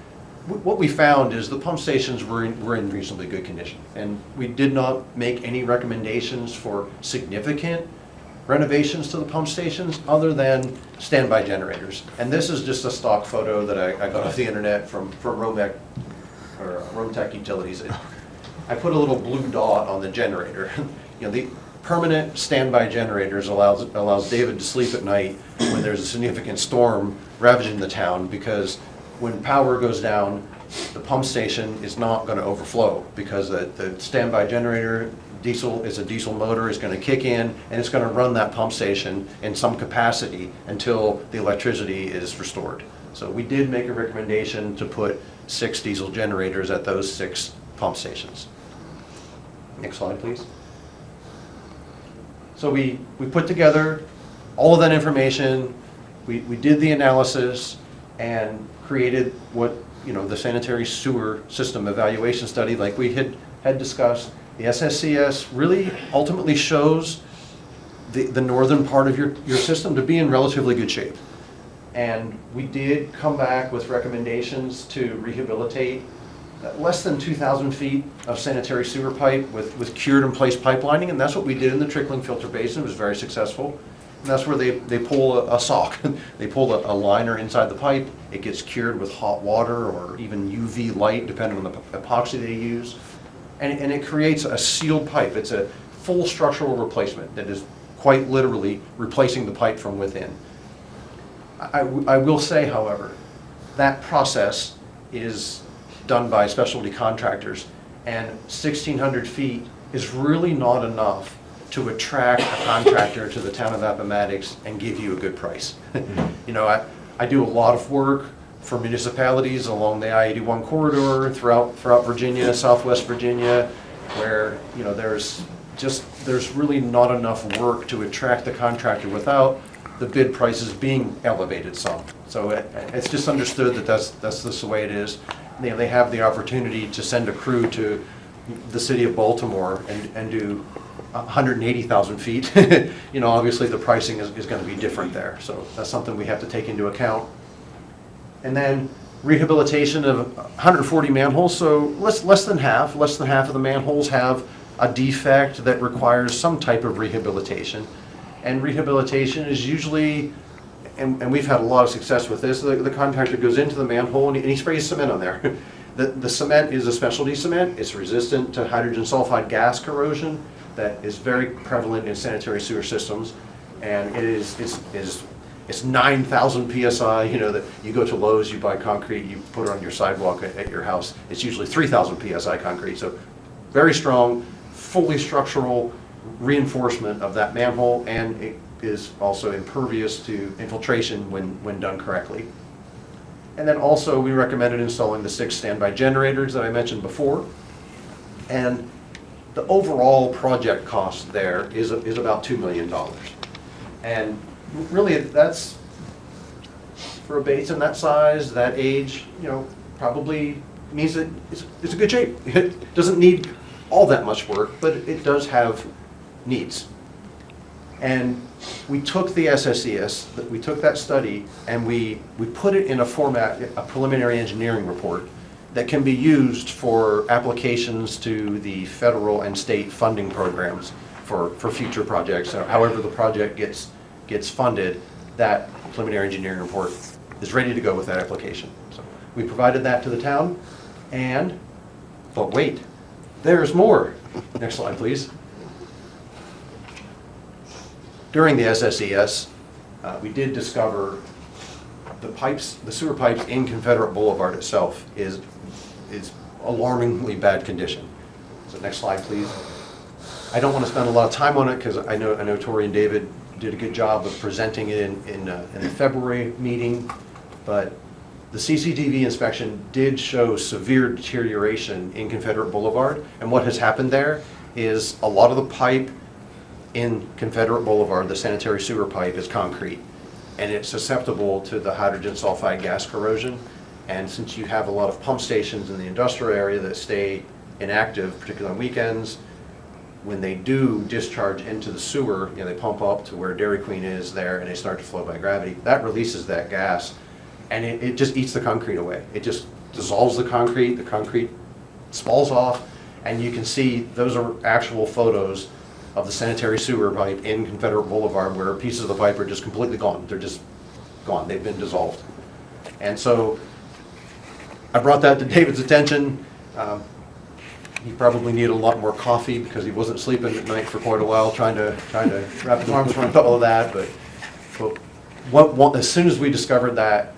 what we found is the pump stations were in reasonably good condition. And we did not make any recommendations for significant renovations to the pump stations other than standby generators. And this is just a stock photo that I got off the internet from Romec, or Romtech Utilities. I put a little blue dot on the generator. permanent standby generators allows David to sleep at night when there's a significant storm ravaging the town, because when power goes down, the pump station is not going to overflow, because the standby generator is a diesel motor, is going to kick in, and it's going to run that pump station in some capacity until the electricity is restored. So we did make a recommendation to put 6 diesel generators at those 6 pump stations. Next slide, please. So we put together all of that information, we did the analysis, and created what, the sanitary sewer system evaluation study like we had discussed. The SSCS really ultimately shows the northern part of your system to be in relatively good shape. And we did come back with recommendations to rehabilitate less than 2,000 feet of sanitary sewer pipe with cured in place pipelining, and that's what we did in the trickling filter basin. It was very successful. And that's where they pull a sock. They pull a liner inside the pipe. It gets cured with hot water or even UV light, depending on the epoxy they use. And it creates a sealed pipe. It's a full structural replacement that is quite literally replacing the pipe from within. I will say, however, that process is done by specialty contractors, and 1,600 feet is really not enough to attract a contractor to the town of Appomattox and give you a good price. I do a lot of work for municipalities along the I-81 corridor throughout Virginia, Southwest Virginia, where there's really not enough work to attract the contractor without the bid prices being elevated some. So it's just understood that that's just the way it is. They have the opportunity to send a crew to the city of Baltimore and do 180,000 feet. Obviously the pricing is going to be different there. So that's something we have to take into account. And then rehabilitation of 140 manholes. So less than half of the manholes have a defect that requires some type of rehabilitation. And rehabilitation is usually, and we've had a lot of success with this, the contractor goes into the manhole and he sprays cement on there. The cement is a specialty cement. It's resistant to hydrogen sulfide gas corrosion that is very prevalent in sanitary sewer systems. And it's 9,000 PSI, that you go to Lowe's, you buy concrete, you put it on your sidewalk at your house. It's usually 3,000 PSI concrete. So very strong, fully structural reinforcement of that manhole, and it is also impervious to infiltration when done correctly. And then also we recommended installing the 6 standby generators that I mentioned before. And the overall project cost there is about $2 million. And really that's, for a basin that size, that age, probably means that it's a good shape. It doesn't need all that much work, but it does have needs. And we took the SSCS, we took that study, and we put it in a format, a preliminary engineering report, that can be used for applications to the federal and state funding programs for future projects. So however the project gets funded, that preliminary engineering report is ready to go with that application. So we provided that to the town, but wait, there's more. Next slide, please. During the SSES, we did discover the sewer pipes in Confederate Boulevard itself is alarmingly bad condition. So next slide, please. I don't want to spend a lot of time on it because I know Tori and David did a good job of presenting it in the February meeting, but the CCTV inspection did show severe deterioration in Confederate Boulevard, and what has happened there is a lot of the pipe in Confederate Boulevard, the sanitary sewer pipe, is concrete, and it's susceptible to the hydrogen sulfide gas corrosion. And since you have a lot of pump stations in the industrial area that stay inactive, particularly on weekends, when they do discharge into the sewer, they pump up to where Dairy Queen is there and they start to flow by gravity. That releases that gas, and it just eats the concrete away. It just dissolves the concrete falls off, and you can see those are actual photos of the sanitary sewer pipe in Confederate Boulevard where pieces of the pipe are just completely gone. They're just gone. They've been dissolved. And so I brought that to David's attention. He probably needed a lot more coffee because he wasn't sleeping at night for quite a while trying to wrap his arms around all of that. But as soon as we discovered that,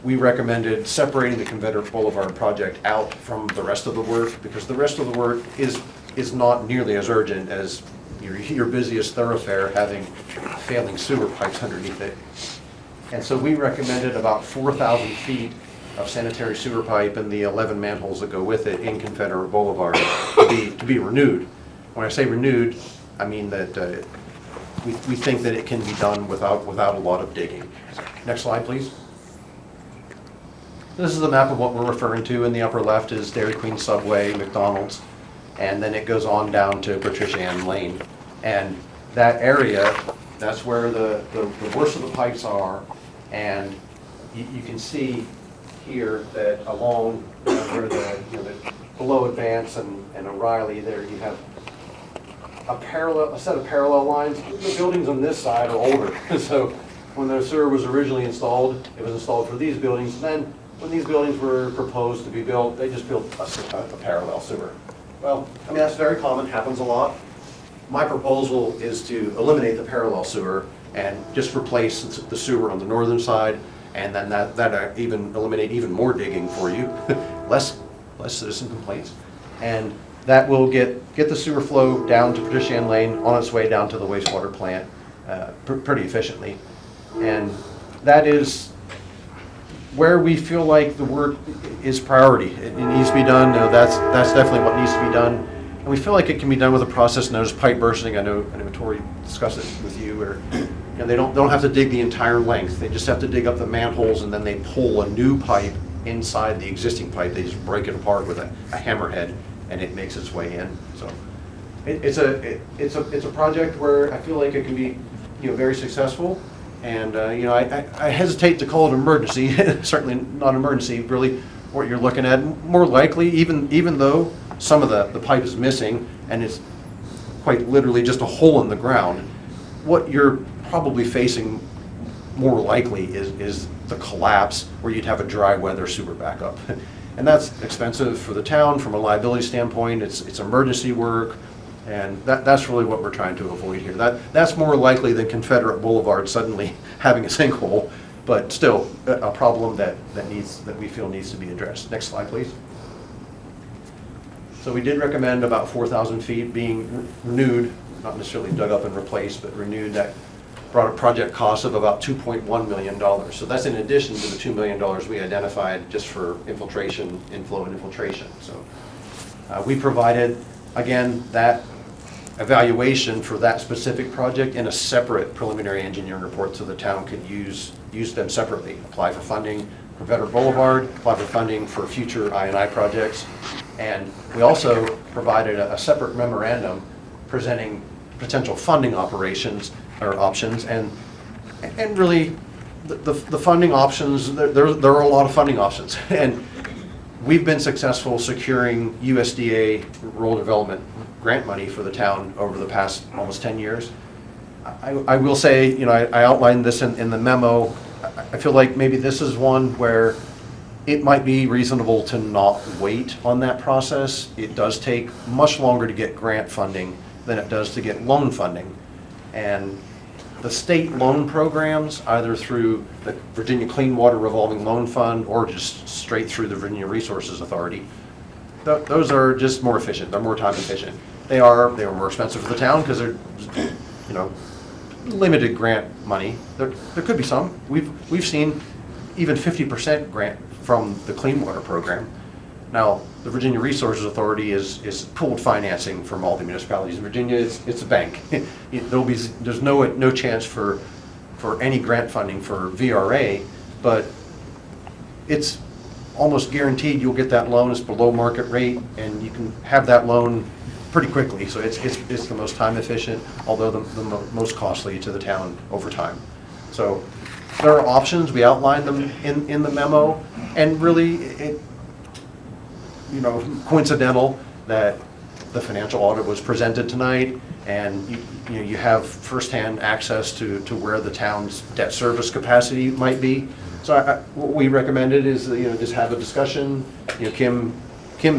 we recommended separating the Confederate Boulevard project out from the rest of the work, because the rest of the work is not nearly as urgent as your busiest thoroughfare having failing sewer pipes underneath it. And so we recommended about 4,000 feet of sanitary sewer pipe and the 11 manholes that go with it in Confederate Boulevard to be renewed. When I say renewed, I mean that we think that it can be done without a lot of digging. Next slide, please. This is the map of what we're referring to. In the upper left is Dairy Queen, Subway, McDonald's, and then it goes on down to Patricia Ann Lane. And that area, that's where the worst of the pipes are. And you can see here that along where the below Advance and O'Reilly, there you have a set of parallel lines. The buildings on this side are older. So when the sewer was originally installed, it was installed for these buildings. Then when these buildings were proposed to be built, they just built a parallel sewer. Well, I mean, that's very common, happens a lot. My proposal is to eliminate the parallel sewer and just replace the sewer on the northern side, and then that even eliminate even more digging for you, less citizen complaints, and that will get the sewer flow down to Patricia Ann Lane on its way down to the wastewater plant pretty efficiently, and that is where we feel like the work is priority. It needs to be done. That's definitely what needs to be done. And we feel like it can be done with a process known as pipe bursting. I know Tori discussed it with you, where they don't have to dig the entire length. They just have to dig up the manholes, and then they pull a new pipe inside the existing pipe. They just break it apart with a hammerhead, and it makes its way in. So it's a project where I feel like it can be very successful. And I hesitate to call it an emergency. Certainly not an emergency. Really, what you're looking at, more likely, even though some of the pipe is missing and it's quite literally just a hole in the ground, what you're probably facing more likely is the collapse, where you'd have a dry weather sewer backup. And that's expensive for the town from a liability standpoint. It's emergency work. And that's really what we're trying to avoid here. That's more likely than Confederate Boulevard suddenly having a sinkhole, but still a problem that we feel needs to be addressed. Next slide, please. So we did recommend about 4,000 feet being renewed, not necessarily dug up and replaced, but renewed. That brought a project cost of about $2.1 million. So that's in addition to the $2 million we identified just for infiltration, inflow and infiltration. So we provided, again, that evaluation for that specific project in a separate preliminary engineering report, so the town could use them separately. Apply for funding for Confederate Boulevard, apply for funding for future I&I projects. And we also provided a separate memorandum presenting potential funding options, and really the funding options, there are a lot of funding options. And we've been successful securing USDA rural development grant money for the town over the past almost 10 years. I will say, I outlined this in the memo. I feel like maybe this is one where it might be reasonable to not wait on that process. It does take much longer to get grant funding than it does to get loan funding. And the state loan programs, either through the Virginia Clean Water Revolving Loan Fund or just straight through the Virginia Resources Authority, those are just more efficient. They're more time efficient. They are more expensive for the town because they're, limited grant money. There could be some. We've seen even 50% grant from the Clean Water Program. Now, the Virginia Resources Authority is pooled financing from all the municipalities in Virginia. It's a bank. There's no chance for any grant funding for VRA, but it's almost guaranteed you'll get that loan. It's below market rate, and you can have that loan pretty quickly. So it's the most time efficient, although the most costly to the town over time. So there are options. We outlined them in the memo, and really coincidental that the financial audit was presented tonight, and you have firsthand access to where the town's debt service capacity might be. So what we recommended is just have a discussion. Kim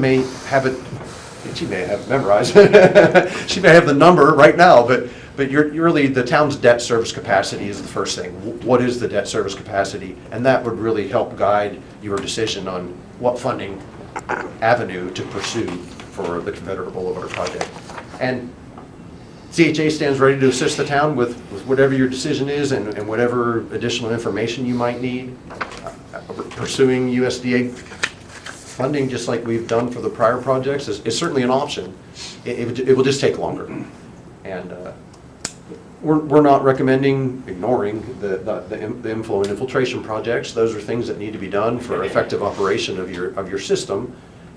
may have it she may have memorized. She may have the number right now, but you're really, the town's debt service capacity is the first thing. What is the debt service capacity? And that would really help guide your decision on what funding avenue to pursue for the Confederate Boulevard project. And CHA stands ready to assist the town with whatever your decision is and whatever additional information you might need. Pursuing USDA funding, just like we've done for the prior projects, is certainly an option. It will just take longer. And we're not recommending ignoring the inflow and infiltration projects. Those are things that need to be done for effective operation of your system.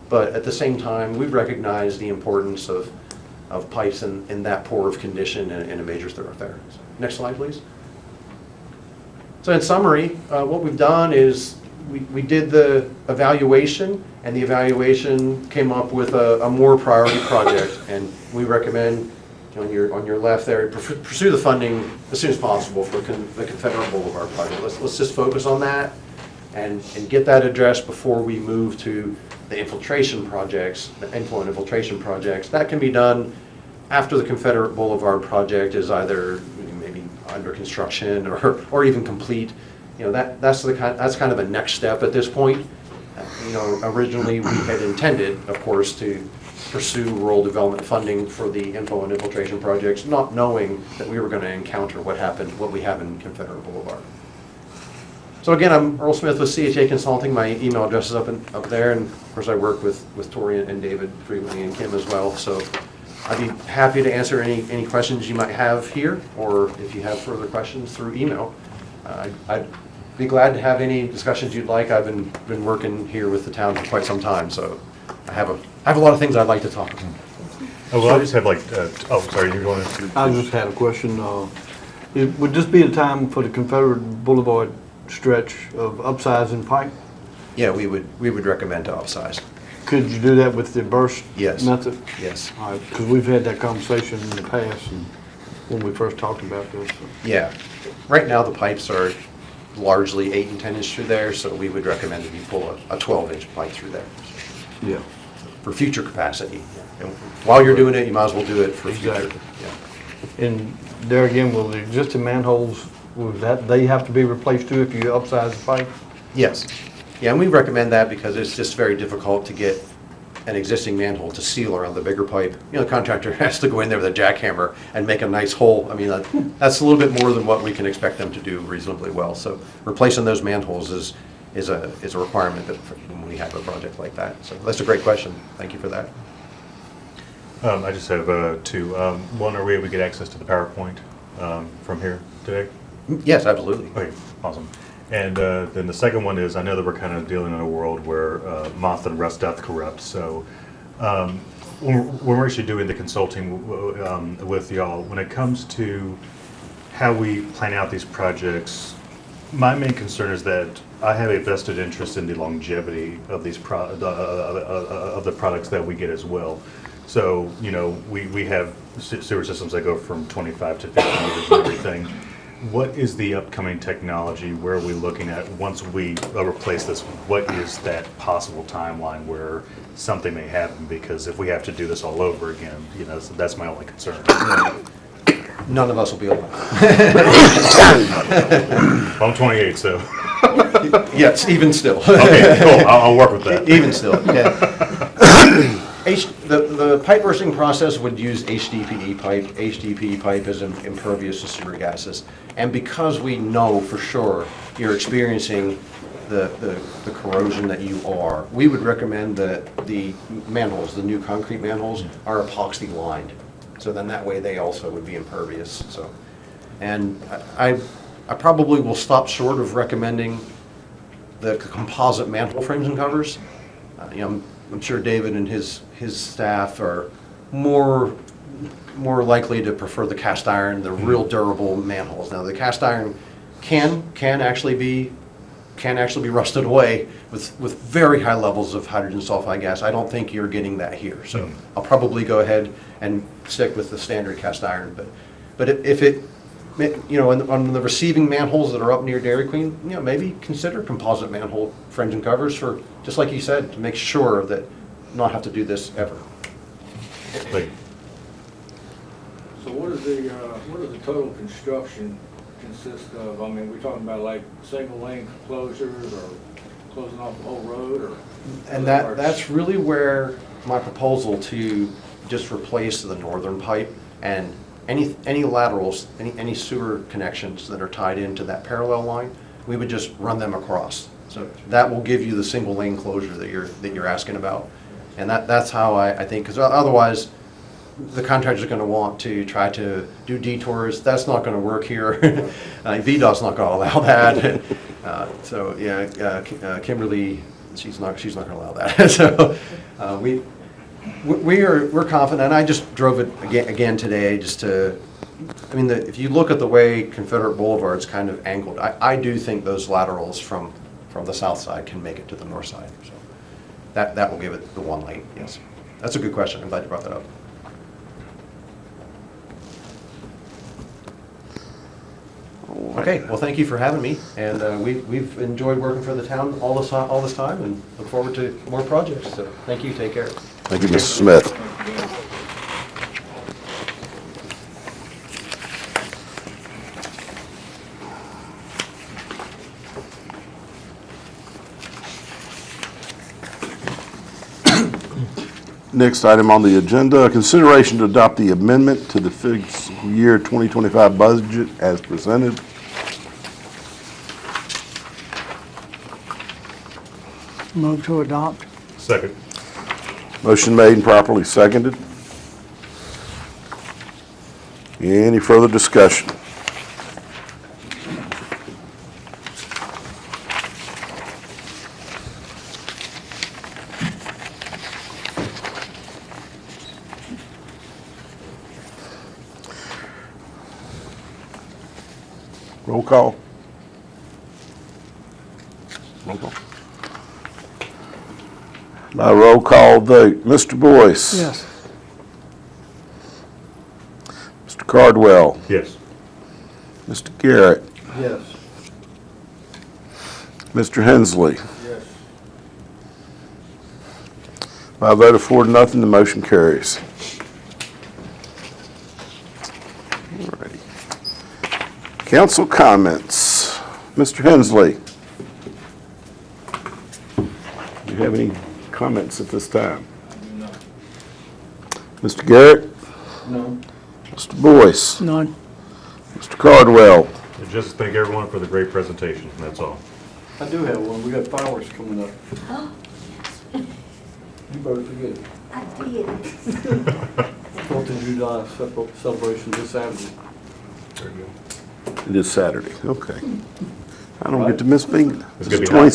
But at the same time, we recognize the importance of pipes in that poor of condition in a major thoroughfare. Next slide, please. So in summary, what we've done is we did the evaluation, and the evaluation came up with a more priority project, and we recommend on your left there, pursue the funding as soon as possible for the Confederate Boulevard project. Let's just focus on that and get that addressed before we move to the infiltration projects, the inflow and infiltration projects. That can be done after the Confederate Boulevard project is either maybe under construction or even complete. That's kind of a next step at this point. Originally we had intended, of course, to pursue rural development funding for the inflow and infiltration projects, not knowing that we were going to encounter what we have in Confederate Boulevard. So again, I'm Earl Smith with CHA Consulting. My email address is up there, and of course I work with Tori and David frequently, and Kim as well. So I'd be happy to answer any questions you might have here, or if you have further questions through email. I'd be glad to have any discussions you'd like. I've been working here with the town for quite some time, so I have a lot of things I'd like to talk about. Oh, well, I just have sorry, you're going to. I just had a question. Would this be a time for the Confederate Boulevard stretch of upsizing pipe? Yeah, we would recommend to upsize. Could you do that with the burst Yes. method? Yes. All right, because we've had that conversation in the past and when we first talked about this. Yeah. Right now the pipes are largely 8 and 10 inch through there, so we would recommend that you pull a 12-inch pipe through there Yeah. for future capacity. And while you're doing it, you might as well do it for future. Exactly. Yeah. And there again, will the existing manholes, they have to be replaced too if you upsize the pipe? Yes. Yeah, and we recommend that because it's just very difficult to get an existing manhole to seal around the bigger pipe. The contractor has to go in there with a jackhammer and make a nice hole. I mean, that's a little bit more than what we can expect them to do reasonably well. So replacing those manholes is a requirement that when we have a project like that. So that's a great question. Thank you for that. I just have two. One, are we able to get access to the PowerPoint from here today? Yes, absolutely. Okay, awesome. And then the second one is, I know that we're kind of dealing in a world where moth and rust doth corrupt. So when we're actually doing the consulting with y'all, when it comes to how we plan out these projects, my main concern is that I have a vested interest in the longevity of these of the products that we get as well. So, we have sewer systems that go from 25 to 50 years and everything. What is the upcoming technology? Where are we looking at once we replace this? What is that possible timeline where something may happen? Because if we have to do this all over again, so that's my only concern. None of us will be alive. I'm 28, so. Yes, even still. Okay, cool. I'll work with that. Even still, yeah. The pipe bursting process would use HDPE pipe. HDPE pipe is impervious to sewer gases. And because we know for sure you're experiencing the corrosion that you are, we would recommend that the manholes, the new concrete manholes, are epoxy lined. So then that way they also would be impervious. So, and I probably will stop short of recommending the composite manhole frames and covers. I'm sure David and his staff are more likely to prefer the cast iron, the real durable manholes. Now the cast iron can actually be rusted away with very high levels of hydrogen sulfide gas. I don't think you're getting that here, so I'll probably go ahead and stick with the standard cast iron. But if it, on the receiving manholes that are up near Dairy Queen, maybe consider composite manhole frames and covers for, just like you said, to make sure that not have to do this ever. Like, So what is the total construction consist of? I mean, we're talking about like single lane closures or closing off the whole road or? And that's really where my proposal to just replace the northern pipe and any laterals, any sewer connections that are tied into that parallel line, we would just run them across. So that will give you the single lane closure that you're asking about. And that's how I think, because otherwise, the contractor's going to want to try to do detours. That's not going to work here. VDOT's not going to allow that. So yeah, Kimberly, she's not going to allow that. So we're confident. And I just drove it again today just to. I mean, if you look at the way Confederate Boulevard's kind of angled, I do think those laterals from the south side can make it to the north side. So that will give it the one lane. Yes, that's a good question. I'm glad you brought that up. Okay, well, thank you for having me, and we've enjoyed working for the town all this time, and look forward to more projects. So, thank you. Take care. Thank you, Mr. Smith. Next item on the agenda, consideration to adopt the amendment to the fiscal year 2025 budget as presented. Move to adopt. second. Motion made and properly seconded. Any further discussion? Roll call. Roll call. By roll call vote, Mr. Boyce. Yes. Mr. Cardwell. Yes. Mr. Garrett. Yes. Mr. Hensley. Yes. By a vote of 4-0, the motion carries. Alrighty. Council comments. Mr. Hensley. Do you have any comments at this time? No. Mr. Garrett? No. Mr. Boyce? None. Mr. Cardwell? Just thank everyone for the great presentation, that's all. I do have one. We got fireworks coming up. You better forget. I did. 4th of July celebration this Saturday. There you go. It is Saturday, okay. I don't get to miss being. It's gonna be 20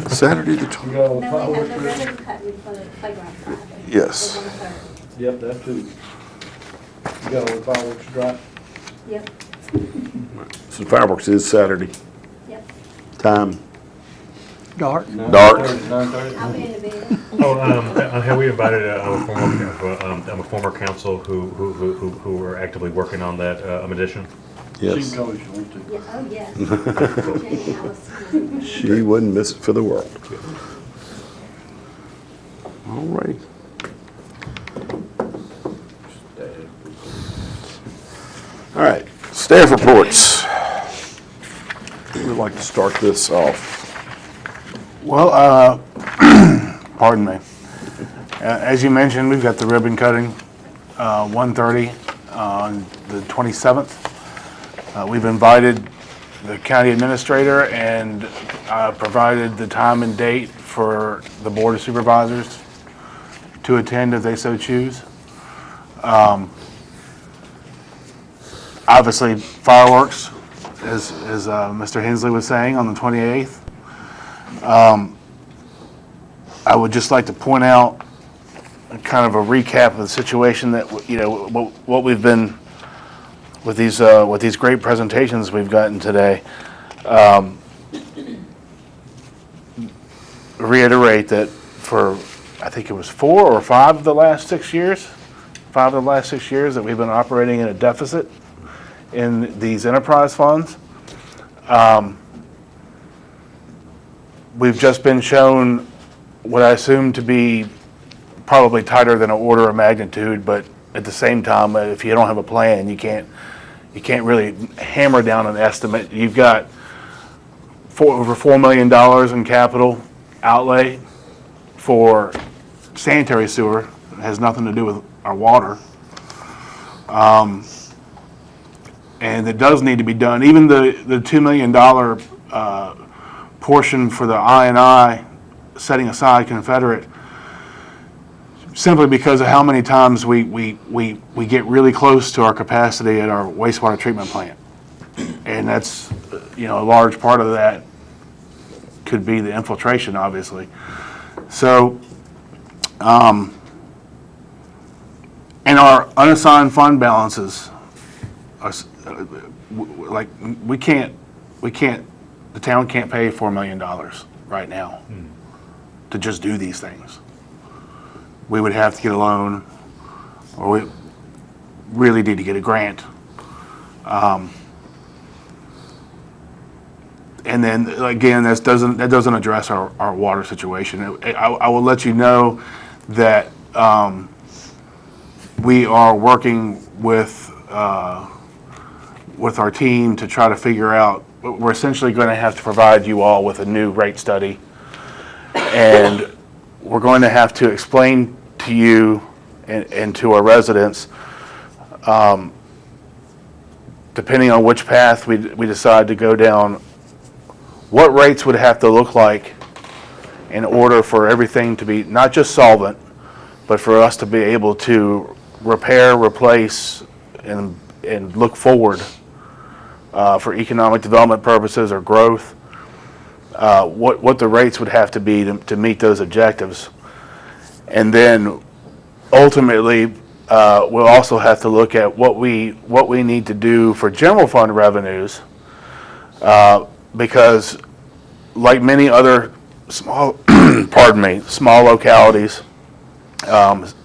Saturday the 20th. We got all the No, we have fireworks the ready? ribbon cutting for the playground Friday. Yes. The 23rd. Yep, that too. You got all the fireworks dry? Yep, So fireworks is Saturday. yep. Time, Dark. Dark. 9:30. I'll be in the bed. Oh, have we invited I'm a former council who are actively working on that addition? She yes. can call if you want to. Yeah, oh, yes. Jamie Allison. She wouldn't miss it for the world. All right. All right, staff reports. We'd like to start this off. Well, pardon me. As you mentioned, we've got the ribbon cutting, 1:30 on the 27th. We've invited the county administrator and provided the time and date for the Board of Supervisors to attend if they so choose. Obviously, fireworks, as Mr. Hensley was saying, on the 28th. I would just like to point out kind of a recap of the situation that, you know, what we've been with these great presentations we've gotten today. Reiterate that for, I think it was 4 or 5 of the last 6 years, 5 of the last 6 years that we've been operating in a deficit in these enterprise funds. We've just been shown what I assume to be probably tighter than an order of magnitude, but at the same time, if you don't have a plan, you can't really hammer down an estimate. You've got over $4 million in capital outlay for sanitary sewer. It has nothing to do with our water. And it does need to be done. Even the $2 million portion for the I&I, setting aside Confederate, simply because of how many times we get really close to our capacity at our wastewater treatment plant. And that's, a large part of that could be the infiltration, obviously. So, and our unassigned fund balances are, like, the town can't pay $4 million right now to just do these things. We would have to get a loan, or we really need to get a grant. And then, again, that doesn't address our water situation. I will let you know that we are working with our team to try to figure out, we're essentially going to have to provide you all with a new rate study. And we're going to have to explain to you and to our residents, depending on which path we decide to go down, what rates would have to look like in order for everything to be not just solvent, but for us to be able to repair, replace, and look forward for economic development purposes or growth, what the rates would have to be to meet those objectives. And then ultimately, we'll also have to look at what we need to do for general fund revenues, because like many other small, small localities,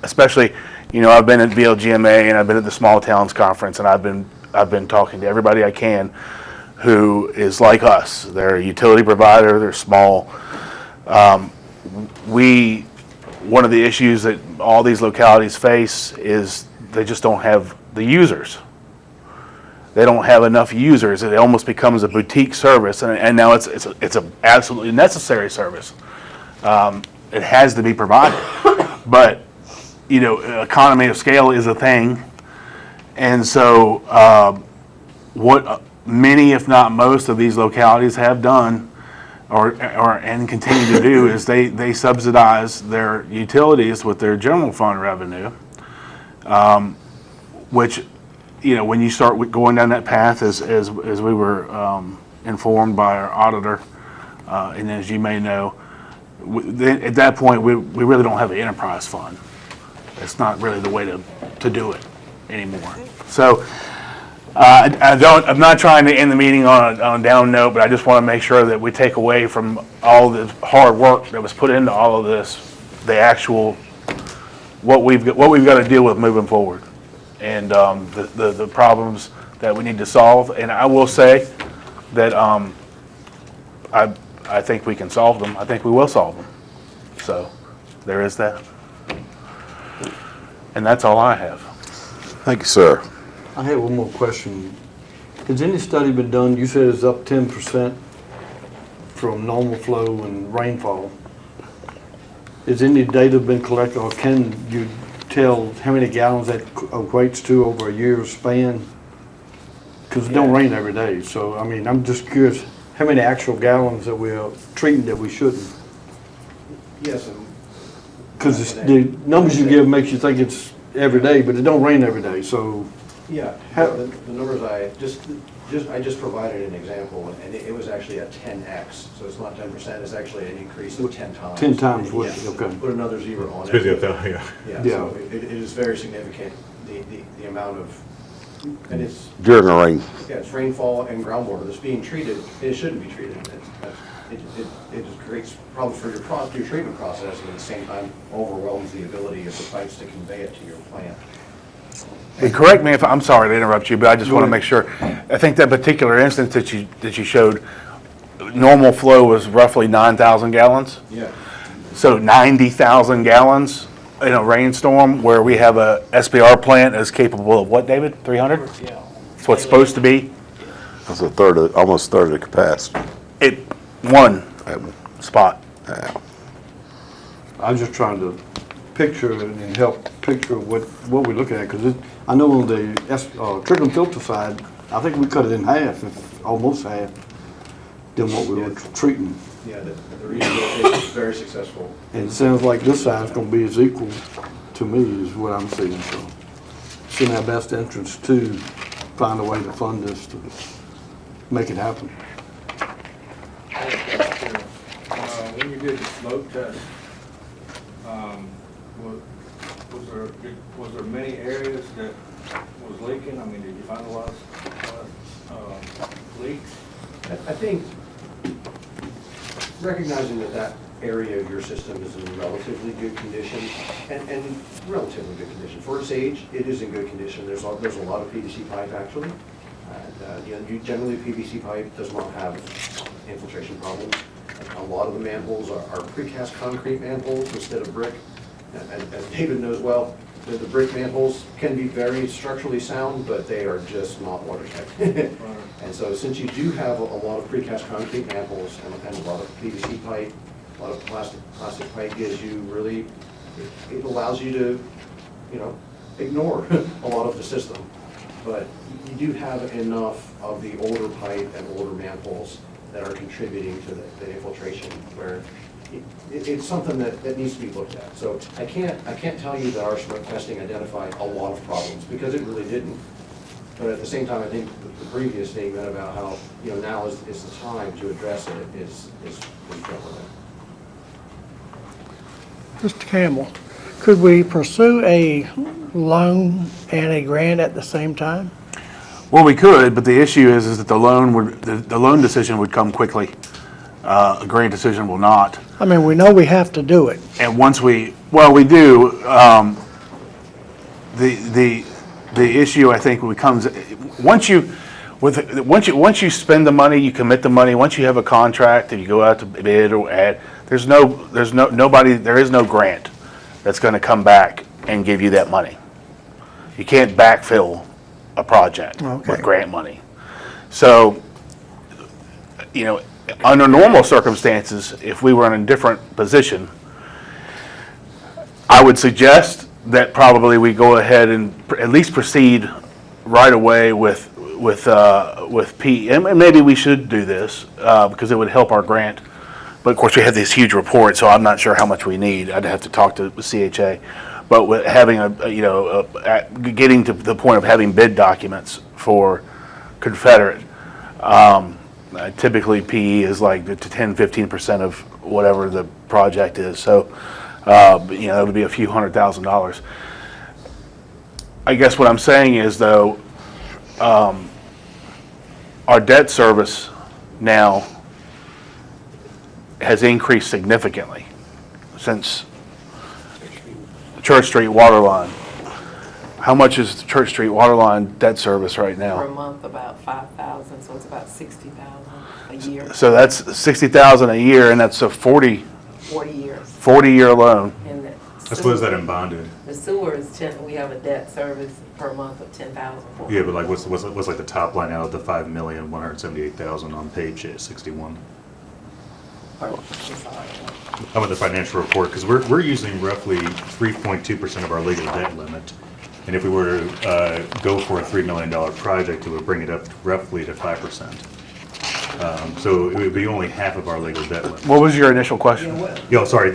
especially, I've been at VLGMA and I've been at the Small Towns Conference, and I've been talking to everybody I can who is like us. They're a utility provider, they're small. One of the issues that all these localities face is they just don't have the users. They don't have enough users. It almost becomes a boutique service, and now it's a absolutely necessary service. It has to be provided, but economy of scale is a thing, and so what many, if not most, of these localities have done, and continue to do, is they subsidize their utilities with their general fund revenue, which, when you start going down that path, as we were informed by our auditor, and as you may know, at that point we really don't have an enterprise fund. It's not really the way to do it anymore. So I'm not trying to end the meeting on a down note, but I just want to make sure that we take away from all the hard work that was put into all of this, the actual what we've got to deal with moving forward, and the problems that we need to solve. And I will say that I think we can solve them. I think we will solve them. So there is that. And that's all I have. Thank you, sir. I have one more question. Has any study been done? You said it's up 10% from normal flow and rainfall. Has any data been collected, or can you tell how many gallons that equates to over a year's span? Because it don't rain every day, so I'm just curious how many actual gallons that we're treating that we shouldn't. Yes. Because the numbers you give makes you think it's every day, but it don't rain every day, so. Yeah, the numbers I just provided an example, and it was actually a 10x, so it's not 10%, it's actually an increase of 10 times. 10 times what, Yeah, okay. Put another zero on it. It's busy up there, yeah. Yeah, Yeah. so it is very significant, the amount of, and it's, During the rain. yeah, it's rainfall and groundwater that's being treated, it shouldn't be treated. It just creates problems for your treatment process, and at the same time overwhelms the ability of the pipes to convey it to your plant. And correct me if I'm sorry to interrupt you, but I just want to make sure. I think that particular instance that you showed, normal flow was roughly 9,000 gallons. Yeah. So 90,000 gallons in a rainstorm where we have a SBR plant that's capable of what, David? 300? Yeah. That's what it's supposed to be. That's almost a third of the capacity. It, one spot. I'm just trying to picture and help picture what we're looking at, because I know on the trickle and filter side, I think we cut it in half, almost half, than what we were treating. Yeah, the rehabilitation is very successful. And it sounds like this side's gonna be as equal to me, is what I'm seeing, so. It's in our best interest to find a way to fund this to make it happen. When you did the smoke test, was there many areas that was leaking? I mean, did you find a lot of leaks? I think recognizing that area of your system is in relatively good condition, and relatively good condition. For its age, it is in good condition. There's a lot of PVC pipe, actually. Generally, PVC pipe does not have infiltration problems. A lot of the manholes are precast concrete manholes instead of brick. As David knows well, the brick manholes can be very structurally sound, but they are just not watertight. And so since you do have a lot of precast concrete manholes and a lot of PVC pipe, a lot of plastic pipe gives you really, it allows you to, ignore a lot of the system. But you do have enough of the older pipe and older manholes that are contributing to the infiltration, where it's something that needs to be looked at. So I can't tell you that our smoke testing identified a lot of problems, because it really didn't. But at the same time, I think the previous statement about how, now is the time to address it is relevant. Mr. Campbell, could we pursue a loan and a grant at the same time? Well, we could, but the issue is that the loan decision would come quickly. A grant decision will not. I mean, we know we have to do it. And once we do, the issue, I think, becomes, once you spend the money, you commit the money, once you have a contract and you go out to bid or add, there is no grant that's gonna come back and give you that money. You can't backfill a project with grant money. So, under normal circumstances, if we were in a different position, I would suggest that probably we go ahead and at least proceed right away with P, and maybe we should do this, because it would help our grant. But of course, we have this huge report, so I'm not sure how much we need. I'd have to talk to the CHA. But with having getting to the point of having bid documents for Confederate, typically PE is like the 10-15% of whatever the project is. So, it would be a few $100,000. I guess what I'm saying is, though, our debt service now has increased significantly since Church Street water line. How much is the Church Street water line debt service right Per now? month, about 5,000, so it's about 60,000 a year, So that's 60,000 a year, and that's a 40 years. 40-year loan. And I suppose that in bonded. the sewer is 10, we have a debt service per month of 10,000. Yeah, but like what's like the top line out of the 5,178,000 on page 61? How about the financial report? Because we're using roughly 3.2% of our legal debt limit. And if we were to go for a $3 million project, it would bring it up roughly to 5%. So it would be only half of our legal debt limit. What was your initial question? Yeah, sorry,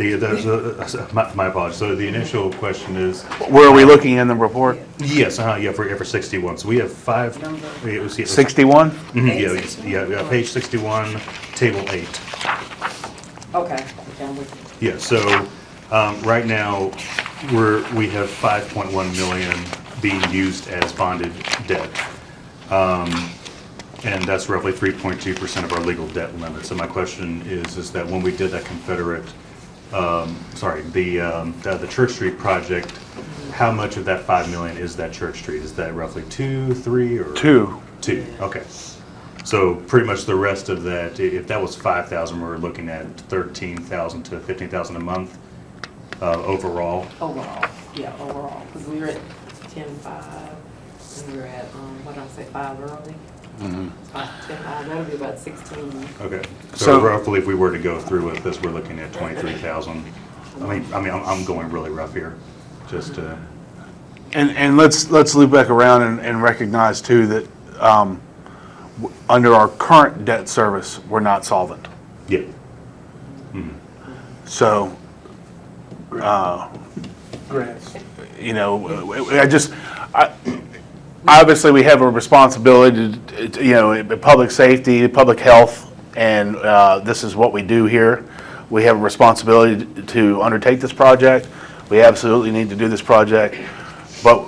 my apologies. So the initial question is, Where are we looking in the report? yes, yeah, for 61. So we have 61? Yeah, page 61, table 8. Okay, I'm with you. Yeah, so right now, we have 5.1 million being used as bonded debt. And that's roughly 3.2% of our legal debt limit. So my question is that when we did that Confederate, the Church Street project, how much of that 5 million is that Church Street? Is that roughly 2, 3, or? 2. 2, okay. So pretty much the rest of that, if that was 5,000, we're looking at 13,000 to 15,000 a month. overall. Overall, yeah, overall, because we were at 10.5, and we were at, what did I say, 5 early? 10.5, that'll be about 16. Okay. So- So roughly, if we were to go through with this, we're looking at 23,000. I'm going really rough here, just to. And let's loop back around and recognize too that under our current debt service, we're not solvent. Yeah. So, Grants. you know, obviously we have a responsibility to, you know, public safety, public health, and this is what we do here. We have a responsibility to undertake this project. We absolutely need to do this project, but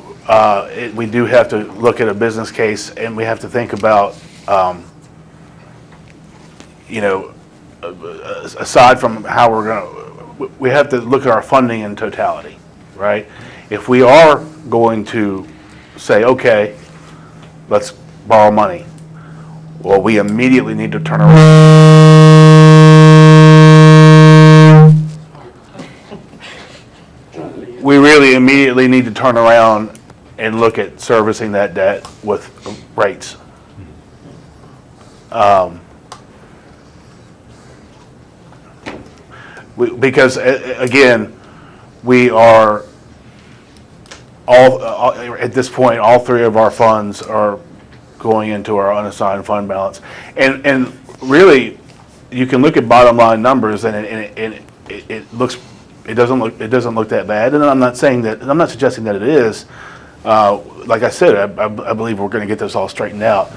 we do have to look at a business case, and we have to think about, you know, aside from how we're going to, we have to look at our funding in totality, right? If we are going to say, okay, let's borrow money, well, we immediately need to turn around. We really immediately need to turn around and look at servicing that debt with rates. Because again, we are all at this point, all three of our funds are going into our unassigned fund balance, and really, you can look at bottom line numbers, and it doesn't look that bad. And I'm not saying that, I'm not suggesting that it is. Like I said, I believe we're going to get this all straightened out.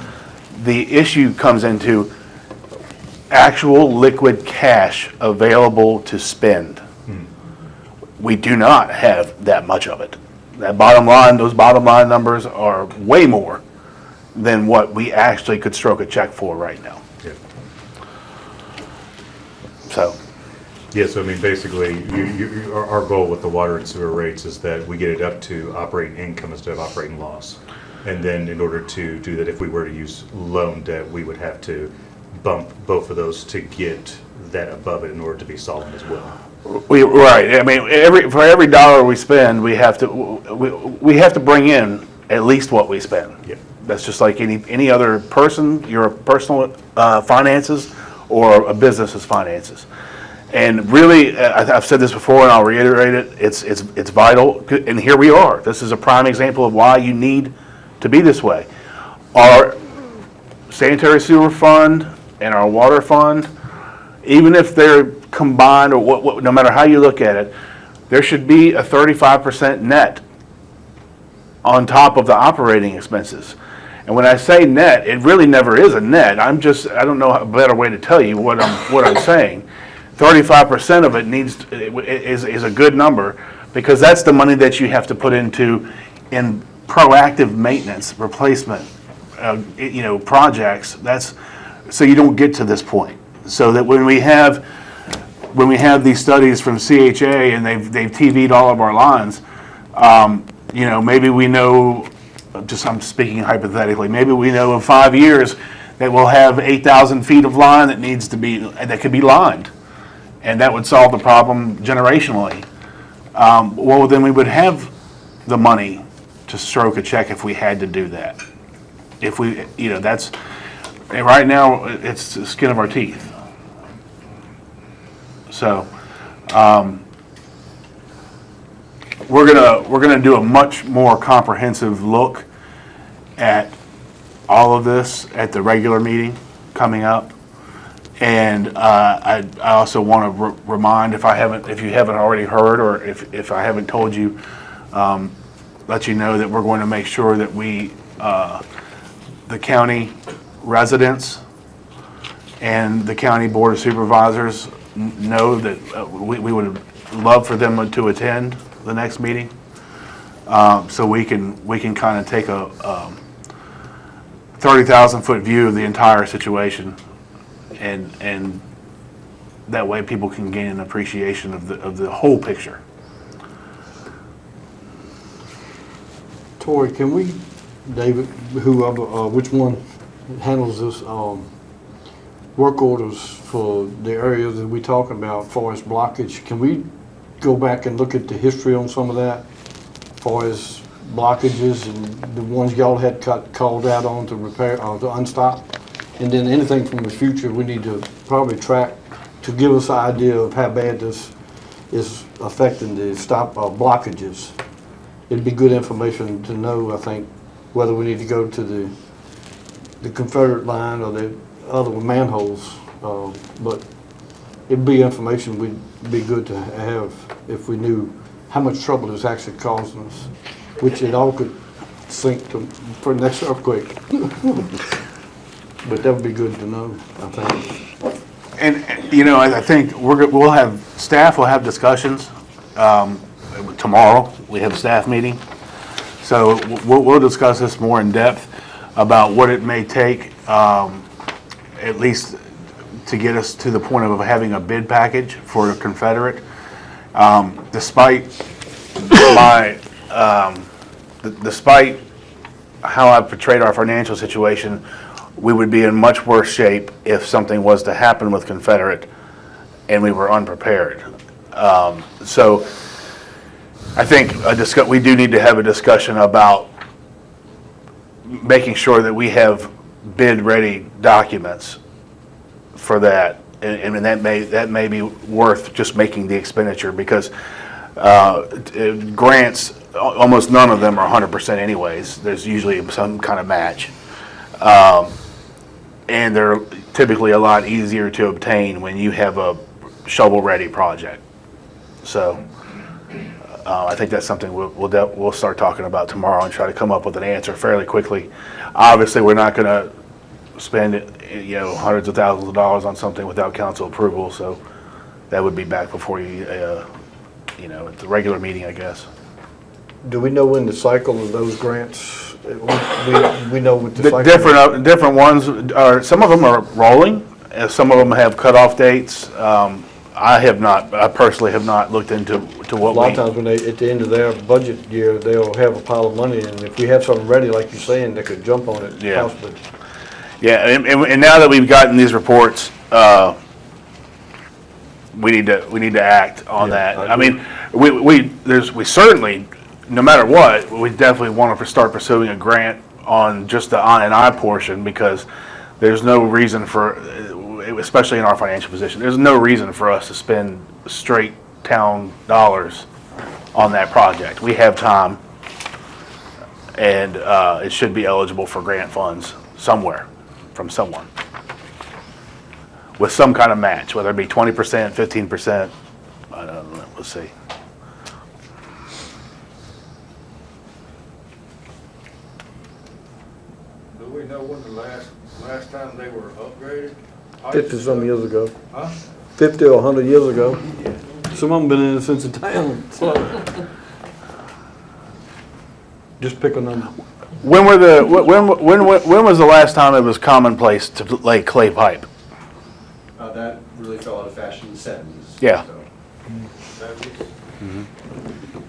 The issue comes into actual liquid cash available to spend. We do not have that much of it. That bottom line, those bottom line numbers are way more than what we actually could stroke a check for right now. Yeah. So, Yeah, so I mean, basically, our goal with the water and sewer rates is that we get it up to operating income instead of operating loss. And then in order to do that, if we were to use loan debt, we would have to bump both of those to get that above it in order to be solvent as well. right, I mean, for every dollar we spend, we have to bring in at least what we spend. Yeah. That's just like any other person, your personal finances or a business's finances. And really, I've said this before and I'll reiterate it, it's vital, and here we are. This is a prime example of why you need to be this way. Our sanitary sewer fund and our water fund, even if they're combined or what, no matter how you look at it, there should be a 35% net on top of the operating expenses. And when I say net, it really never is a net. I don't know a better way to tell you what I'm saying. 35% of it is a good number, because that's the money that you have to put in proactive maintenance, replacement, projects. That's so you don't get to this point. So that when we have these studies from CHA and they've TV'd all of our lines, maybe we know. I'm speaking hypothetically. Maybe we know in 5 years that we'll have 8,000 feet of line that could be lined. And that would solve the problem generationally. Well, then we would have the money to stroke a check if we had to do that. If we, that's, right now, it's the skin of our teeth. So, we're gonna do a much more comprehensive look at all of this at the regular meeting coming up. And I also want to remind, if you haven't already heard, or if I haven't told you, let you know that we're going to make sure that the county residents and the county board of supervisors know that we would love for them to attend the next meeting, so we can kind of take a 30,000-foot view of the entire situation. And that way people can gain an appreciation of the whole picture. Tori, can we, David, whoever, which one handles this, work orders for the areas that we talk about as far as blockage, can we go back and look at the history on some of that, as far as blockages and the ones y'all had called out on to repair, or to unstop. And then anything from the future, we need to probably track to give us an idea of how bad this is affecting the blockages. It'd be good information to know, I think, whether we need to go to the Confederate line or the other manholes. But it'd be information would be good to have if we knew how much trouble it's actually causing us, which it all could sink to for the next earthquake. But that would be good to know, I think. And, you know, I think staff will have discussions. Tomorrow, we have a staff meeting. So we'll discuss this more in depth about what it may take, at least to get us to the point of having a bid package for the Confederate. Despite how I've portrayed our financial situation, we would be in much worse shape if something was to happen with Confederate and we were unprepared. So I think we do need to have a discussion about making sure that we have bid-ready documents for that, and that may be worth just making the expenditure, because grants, almost none of them are 100% anyways. There's usually some kind of match. And they're typically a lot easier to obtain when you have a shovel-ready project. So I think that's something we'll start talking about tomorrow and try to come up with an answer fairly quickly. Obviously, we're not going to spend hundreds of thousands of dollars on something without council approval, so that would be back before you, at the regular meeting, I guess. Do we know when the cycle of those grants, we know what the cycle? Different ones are, some of them are rolling, some of them have cutoff dates. I personally have not looked into what A lot of times when at the end of their budget year, they'll have a pile of money, and if we have something ready, like you're saying, they could jump on it. Yeah. Possibly. Yeah, and now that we've gotten these reports, we need to act on that. I mean, we certainly, no matter what, we definitely want to start pursuing a grant on just the I portion, because there's no reason for, especially in our financial position, there's no reason for us to spend straight town dollars on that project. We have time, and it should be eligible for grant funds somewhere from someone with some kind of match, whether it be 20%, 15%. I don't know. We'll see. Do we know when the last time they were upgraded? 50-some years ago. Huh? 50 or 100 years ago. Some of them been in it since the town. So. Just pick a number. When was the last time it was commonplace to lay clay pipe? That really fell out of fashion in the 70s. Yeah. So.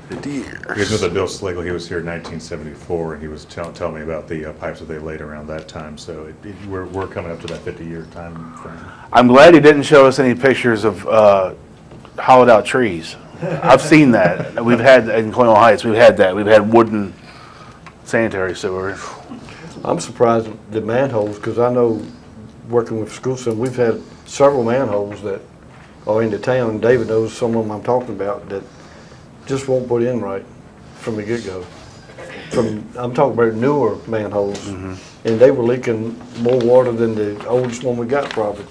50 years. You guys know that Bill Slagle, he was here in 1974, and he was telling me about the pipes that they laid around that time. So we're coming up to that 50-year time frame. I'm glad he didn't show us any pictures of hollowed out trees. I've seen that. We've had in Colonial Heights. We've had that. We've had wooden sanitary sewers. I'm surprised at the manholes, because I know working with school system, we've had several manholes that are in the town. David knows some of them I'm talking about that just won't put in right from the get-go. I'm talking about newer manholes, and they were leaking more water than the oldest one we got probably.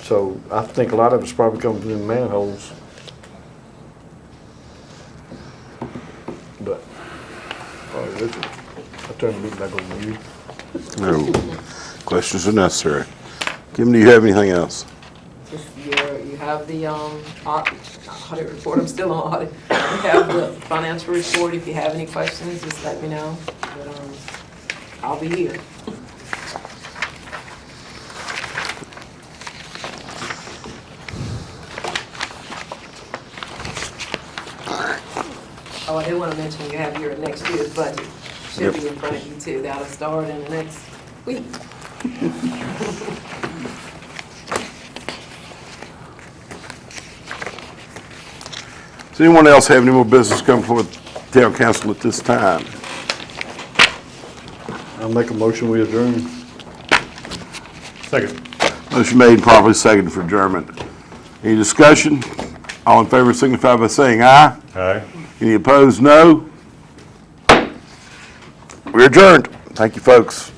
So I think a lot of it's probably coming from the manholes. But, all right, Richard, I'll turn the meeting back over to you. No questions are necessary. Kim, do you have anything else? Just you have the audit report. I'm still on audit. You have the financial report. If you have any questions, just let me know. But I'll be here. Oh, I do want to mention you have your next year's budget. Should be in front of you too. That'll start in the next week. Does anyone else have any more business come before the town council at this time? I'll make a motion, we adjourn. Second. Motion made and properly seconded for adjournment. Any discussion? All in favor signify by saying aye. Aye. Any opposed, no. We're adjourned. Thank you, folks.